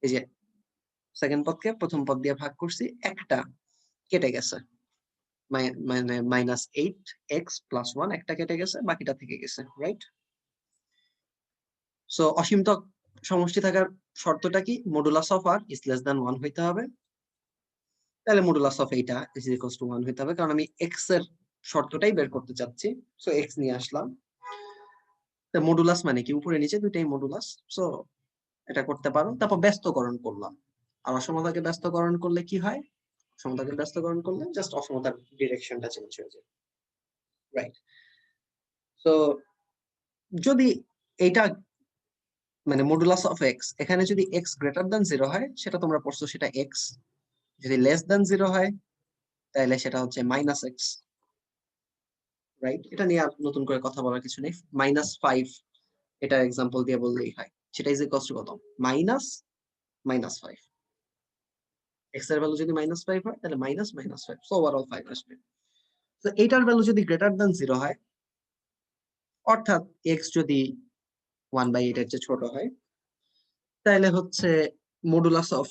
এই যে সেকেন্ড পদকে প্রথম পদ দিয়ে ভাগ করছি, একটা কেটে গেছে, মানে -8x+1 একটা কেটে গেছে, বাকিটা থেকে গেছে, রাইট? সো অসীমতক সমষ্টি থাকার শর্তটা কি? Modulus of r is less than 1 হইতে হবে। তাহলে মডুলাস অফ এইটা ইজ ইকুয়ালস টু 1 হইতে হবে, কারণ আমি এক্স এর শর্তটাই বের করতে চাচ্ছি। সো এক্স নিয়ে আসলাম। মডুলাস মানে কি? উপরে নিচে দুইটাই মডুলাস। সো এটা করতে পারো। তারপর ব্যস্তকরণ করলাম। আর অসমতাকে ব্যস্তকরণ করলে কি হয়? অসমতাকে ব্যস্তকরণ করলে জাস্ট অসমতার ডিরেকশনটা চেঞ্জ হয়ে যায়, রাইট? সো যদি এইটা মানে মডুলাস অফ এক্স, এখানে যদি এক্স গ্রেটার দ্যান 0 হয়, সেটা তোমরা পড়ছো, সেটা এক্স। যদি লেস দ্যান 0 হয়, তাহলে সেটা হচ্ছে -x, রাইট? এটা নিয়ে আর নতুন করে কথা বলার কিছু নেই। -5, এটা এক্সাম্পল দিয়ে বললেই হয়। সেটা ইজ ইকুয়ালস টু কত? -5। এক্স এর ভ্যালু যদি -5 হয়, তাহলে -5, সো ওভারঅল 5 আসবে। তো এইটার ভ্যালু যদি গ্রেটার দ্যান 0 হয়, অর্থাৎ এক্স যদি 1/8 এর চেয়ে ছোট হয়, তাহলে হচ্ছে modulus of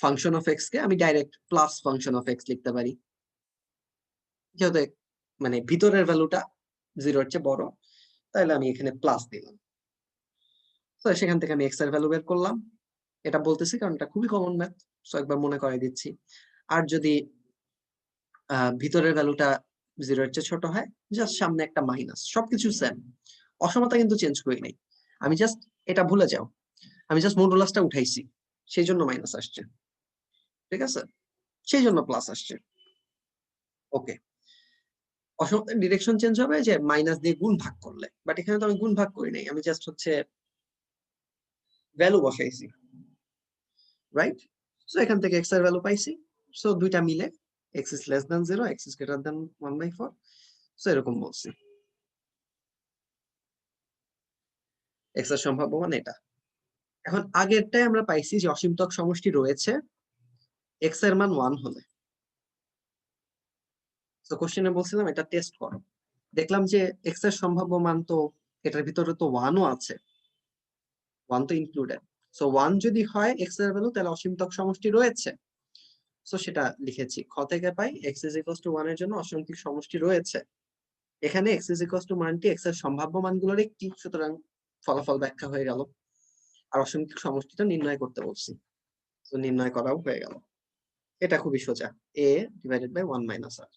function of x কে আমি direct plus function of x লিখতে পারি, যেহেতু মানে ভিতরের ভ্যালুটা 0 এর চেয়ে বড়, তাহলে আমি এখানে প্লাস দিলাম। তো সেখান থেকে আমি এক্স এর ভ্যালু বের করলাম। এটা বলতেছি কারণ এটা খুবই কমন ম্যাথ, সো একবার মনে করাই দিচ্ছি। আর যদি ভিতরের ভ্যালুটা 0 এর চেয়ে ছোট হয়, জাস্ট সামনে একটা মাইনাস, সবকিছু সেম, অসমতা কিন্তু চেঞ্জ করি নাই। আমি জাস্ট, এটা ভুলে যাও, আমি জাস্ট মডুলাসটা উঠাইছি, সেই জন্য মাইনাস আসছে। ঠিক আছে? সেই জন্য প্লাস আসছে। ওকে, ডিরেকশন চেঞ্জ হবে যে মাইনাস দিয়ে গুণ ভাগ করলে, বাট এখানে তো আমি গুণ ভাগ করি নাই, আমি জাস্ট হচ্ছে ভ্যালু বসাইছি, রাইট? সো এখান থেকে এক্স এর ভ্যালু পাইছি। সো দুইটা মিলে x is less than 0, x is greater than 1/4। So এরকম বলছি, এক্স এর সম্ভাব্য মান এটা। এখন আগেরটাই আমরা পাইছি যে অসীমতক সমষ্টি রয়েছে এক্স এর মান 1 হলে। তো কোশ্চেনে বলছিলাম এটা টেস্ট করো, দেখলাম যে এক্স এর সম্ভাব্য মান তো এটার ভিতরে তো 1ও আছে, 1 তো ইনক্লুডেড। সো 1 যদি হয় এক্স এর ভ্যালু, তাহলে অসীমতক সমষ্টি রয়েছে। সো সেটা লিখেছি, খ থেকে পাই এক্স ইজ ইকুয়ালস টু 1 এর জন্য অসীমতক সমষ্টি রয়েছে। এখানে এক্স ইজ ইকুয়ালস টু মানটি এক্স এর সম্ভাব্য মানগুলোর একটি, সুতরাং ফলাফল ব্যাখ্যা হয়ে গেল। আর অসীমতক সমষ্টিটা নির্ণয় করতে বলছি, তো নির্ণয় করাও হয়ে গেল। এটা খুবই সোজা, a divided by 1 minus r।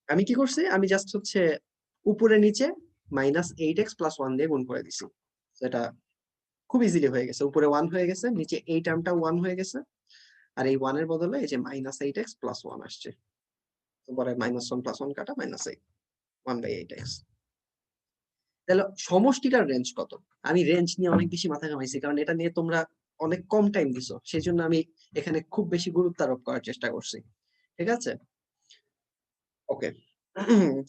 আমি কি করছি, আমি জাস্ট হচ্ছে উপরে নিচে -8x+1 দিয়ে গুণ করে দিছি। এটা খুব ইজিলি হয়ে গেছে, উপরে 1 হয়ে গেছে, নিচে এই টার্মটা 1 হয়ে গেছে, আর এই 1 এর বদলে এই যে -8x+1 আসছে। তো পরে -1+1 কাটা -8, 1/8x। তাহলে সমষ্টিটার রেঞ্জ কত? আমি রেঞ্জ নিয়ে অনেক বেশি মাথা ঘামাইছি, কারণ এটা নিয়ে তোমরা অনেক কম টাইম দিছো, সেই জন্য আমি এখানে খুব বেশি গুরুত্ব আরোপ করার চেষ্টা করছি। ঠিক আছে, ওকে।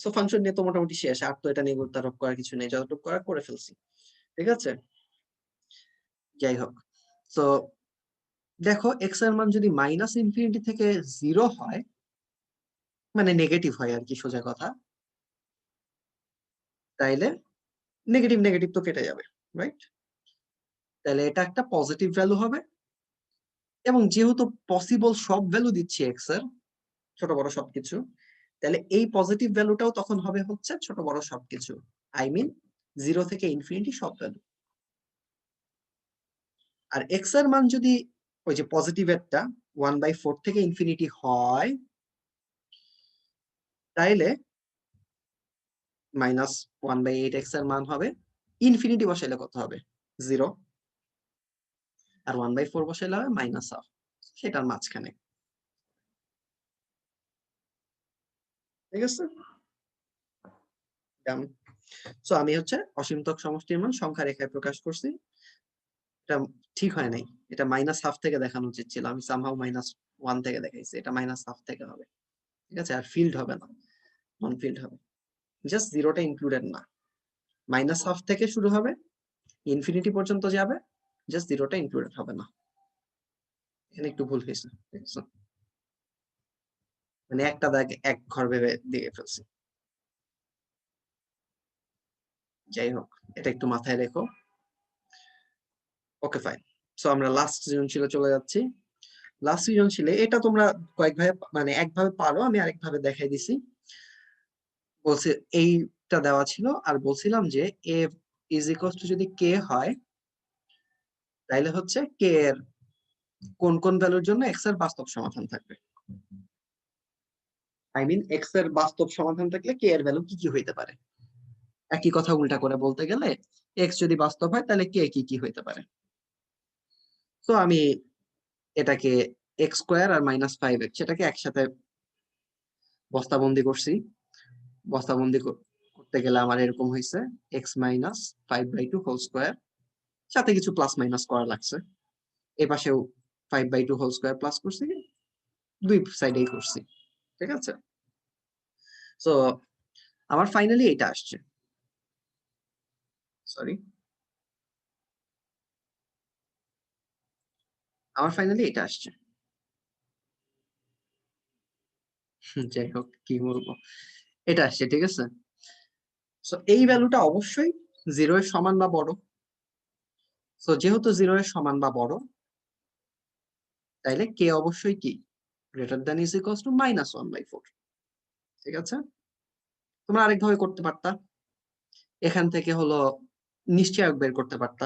সো ফাংশন নিয়ে তো মোটামুটি শেষ, আর তো এটা নিয়ে গুরুত্ব আরোপ করার কিছু নেই, যতটুকু করার করে ফেলছি। ঠিক আছে, যাই হোক। তো দেখো এক্স এর মান যদি -∞ থেকে 0 হয়, মানে নেগেটিভ হয় আর কি সোজা কথা, তাইলে নেগেটিভ নেগেটিভ তো কেটে যাবে, রাইট? তাহলে এটা একটা পজিটিভ ভ্যালু হবে, এবং যেহেতু পসিবল সব ভ্যালু দিচ্ছি এক্স এর, ছোট বড় সবকিছু, তাহলে এই পজিটিভ ভ্যালুটাও তখন হবে হচ্ছে ছোট বড় সবকিছু, আই মিন 0 থেকে ইনফিনিটি সব ভ্যালু। আর এক্স এর মান যদি ওই যে পজিটিভ একটা 1/4 থেকে ইনফিনিটি হয়, তাইলে -1/8x এর মান হবে, ইনফিনিটি বসাইলে কত হবে, 0, আর 1/4 বসাইলে হবে -1/2, সেটার মাঝখানে। ঠিক আছে, সো আমি হচ্ছে অসীমতক সমষ্টির মান সংখ্যা রেখায় প্রকাশ করছি। এটা ঠিক হয় নাই, এটা -1/2 থেকে দেখানো উচিত ছিল, আমি সামহাউ -1 থেকে দেখাইছি, এটা -1/2 থেকে হবে। ঠিক আছে, আর ফিল্ড হবে না, নন ফিল্ড হবে, জাস্ট জিরোটা ইনক্লুডেড না। -1/2 থেকে শুরু হবে, ইনফিনিটি পর্যন্ত যাবে, জাস্ট জিরোটা ইনক্লুডেড হবে না। এখানে একটু ভুল হয়েছে, ঠিক আছে, মানে একটা দাগ এক ঘর ভেবে দিয়ে ফেলছি। যাই হোক, এটা একটু মাথায় রেখো। ওকে ফাইন, সো আমরা লাস্ট সৃজনশীলে চলে যাচ্ছি। লাস্ট সৃজনশীলে এটা তোমরা কয়েকভাবে, মানে একভাবে পারো, আমি আরেকভাবে দেখাই দিছি। বলছে এইটা দেওয়া ছিল, আর বলছিলাম যে এ ইজ ইকুয়ালস টু যদি কে হয়, তাইলে হচ্ছে কে এর কোন কোন ভ্যালুর জন্য এক্স এর বাস্তব সমাধান থাকবে, আই মিন এক্স এর বাস্তব সমাধান থাকলে কে এর ভ্যালু কি কি হইতে পারে। একই কথা উল্টা করে বলতে গেলে, এক্স যদি বাস্তব হয় তাহলে কে কি কি হইতে পারে। তো আমি এটাকে x² আর -5x সেটাকে একসাথে বস্তাবন্দি করছি। বস্তাবন্দি করতে গেলে আমার এরকম হয়েছে, x-5/2 হোল স্কোয়ার, সাথে কিছু প্লাস মাইনাস করা লাগছে, এই পাশেও 5/2 হোল স্কোয়ার প্লাস করছি, দুই সাইডেই করছি। ঠিক আছে, সো আমার ফাইনালি এটা আসছে, সরি, আমার ফাইনালি এটা আসছে। যাই হোক, কি বলবো, এটা আসছে। ঠিক আছে, সো এই ভ্যালুটা অবশ্যই 0 এর সমান বা বড়। সো যেহেতু 0 এর সমান বা বড়, তাইলে কে অবশ্যই কি greater than is equals two -1/4। ঠিক আছে, তোমরা আরেকভাবে করতে পারতা, এখান থেকে হলো নিশ্চয়ক বের করতে পারতা,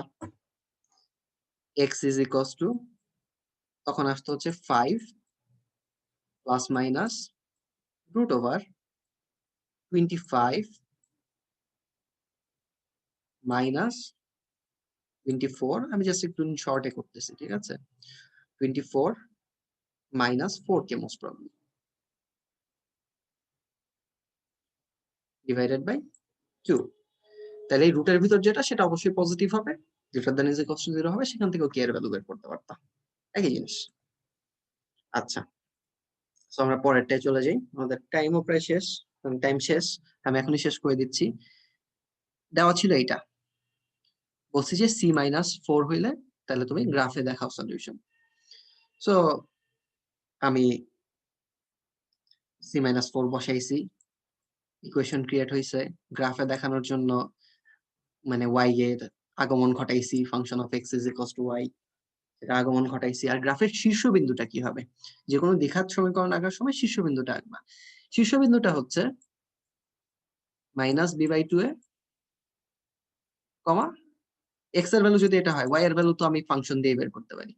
x ইজ ইকুয়ালস টু, তখন আসতো হচ্ছে 5 প্লাস মাইনাস √25 মাইনাস 24, আমি জাস্ট একটু শর্টে করতেছি। ঠিক আছে, 24 -4 কে মোস্ট প্রবাবলি ডিভাইডেড বাই 2। তাহলে এই রুটের ভিতর যেটা সেটা অবশ্যই পজিটিভ হবে, greater than is equals to 0 হবে, সেখান থেকেও কে এর ভ্যালু বের করতে পারতাম, একই জিনিস। আচ্ছা, সো আমরা পরেরটায় চলে যাই, আমাদের টাইমও প্রায় শেষ, টাইম শেষ, আমি এখনই শেষ করে দিচ্ছি। দেওয়া ছিল এইটা, বলছি যে c-4 হইলে তাহলে তুমি গ্রাফে দেখাও সলিউশন। সো আমি c-4 বসাইছি, ইকুয়েশন ক্রিয়েট হইছে, গ্রাফে দেখানোর জন্য মানে y এর আগমন ঘটাইছি, function of x is equals to y, এটা আগমন ঘটাইছি। আর গ্রাফের শীর্ষবিন্দুটা কি হবে, যে কোনো দ্বিঘাত সমীকরণ আঁকার সময় শীর্ষবিন্দুটা আঁকবা। শীর্ষবিন্দুটা হচ্ছে -b/2 এ কমা x এর ভ্যালু যদি এটা হয়, y এর ভ্যালু তো আমি ফাংশন দিয়ে বের করতে পারি,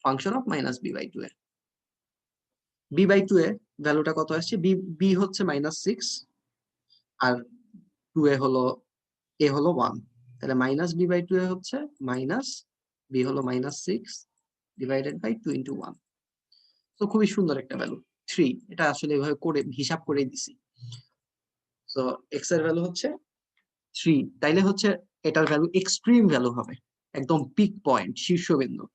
function of -b/2 A. b/2 এ ভ্যালুটা কত আসছে, b হচ্ছে -6 আর 2 এ হলো a হলো 1, তাহলে -b/2 এ হচ্ছে b হলো -6 ডিভাইডেড বাই 2 × 1। তো খুবই সুন্দর একটা ভ্যালু 3, এটা আসলে এভাবে করে হিসাব করেই দিছি। সো x এর ভ্যালু হচ্ছে 3, তাইলে হচ্ছে এটার ভ্যালু এক্সট্রিম ভ্যালু হবে, একদম পিক পয়েন্ট, শীর্ষবিন্দু।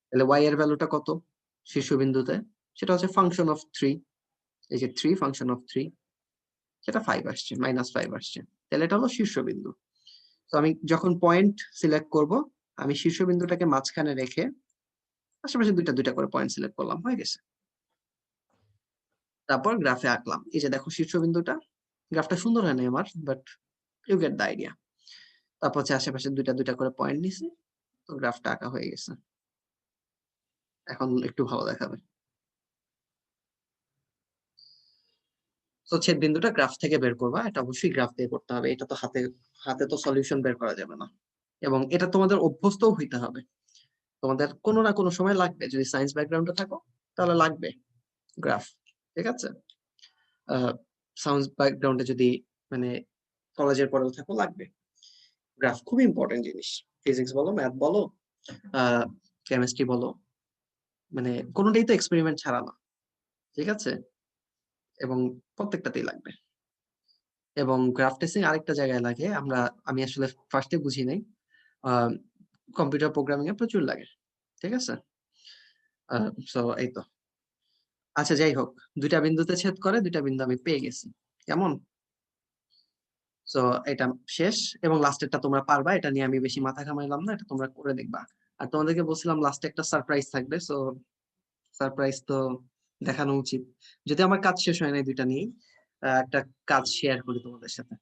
তাহলে y এর ভ্যালুটা কত শীর্ষবিন্দুতে, সেটা হচ্ছে ফাংশন অফ 3, এই যে 3 ফাংশন অফ 3, সেটা 5 আসছে, -5 আসছে, তাহলে এটা হলো শীর্ষবিন্দু। তো আমি যখন পয়েন্ট সিলেক্ট করব, আমি শীর্ষবিন্দুটাকে মাঝখানে রেখে আশেপাশে দুইটা দুইটা করে পয়েন্ট সিলেক্ট করলাম, হয়ে গেছে। তারপর গ্রাফে আঁকলাম, এই যে দেখো শীর্ষবিন্দুটা, গ্রাফটা সুন্দর হয় না আমার, but you get the idea. তারপর হচ্ছে আশেপাশে দুইটা দুইটা করে পয়েন্ট নিছি, তো গ্রাফটা আঁকা হয়ে গেছে, এখন একটু ভালো দেখাবে। তো ছেদ বিন্দুটা গ্রাফ থেকে বের করবা, এটা অবশ্যই গ্রাফ দিয়ে করতে হবে, এটা তো হাতে হাতে তো সলিউশন বের করা যাবে না, এবং এটা তোমাদের অভ্যস্তও হইতে হবে, তোমাদের কোনো না কোনো সময় লাগবে, যদি সায়েন্স ব্যাকগ্রাউন্ডে থাকো তাহলে লাগবে গ্রাফ, ঠিক আছে। সায়েন্স ব্যাকগ্রাউন্ডে যদি মানে কলেজের পরেও থাকো লাগবে গ্রাফ, খুব ইম্পর্টেন্ট জিনিস, ফিজিক্স বলো, ম্যাথ বলো, কেমিস্ট্রি বলো, মানে কোনোটাই তো এক্সপেরিমেন্ট ছাড়া না, ঠিক আছে, এবং প্রত্যেকটাতেই লাগবে। এবং গ্রাফ টেস্টিং আরেকটা জায়গায় লাগে, আমি আসলে ফার্স্টে বুঝি নাই, কম্পিউটার প্রোগ্রামিং এ প্রচুর লাগে, ঠিক আছে। সো এই তো, আচ্ছা যাই হোক, দুইটা বিন্দুতে ছেদ করে, দুইটা বিন্দু আমি পেয়ে গেছি, কেমন। সো এটা শেষ, এবং লাস্টেরটা তোমরা পারবা, এটা নিয়ে আমি বেশি মাথা ঘামাইলাম না, এটা তোমরা করে দেখবা। আর তোমাদেরকে বলছিলাম লাস্টে একটা সারপ্রাইজ থাকবে, সো সারপ্রাইজ তো দেখানো উচিত। যদি আমার কাজ শেষ হয় না দুইটা নিয়েই, একটা কাজ শেয়ার করি তোমাদের সাথে।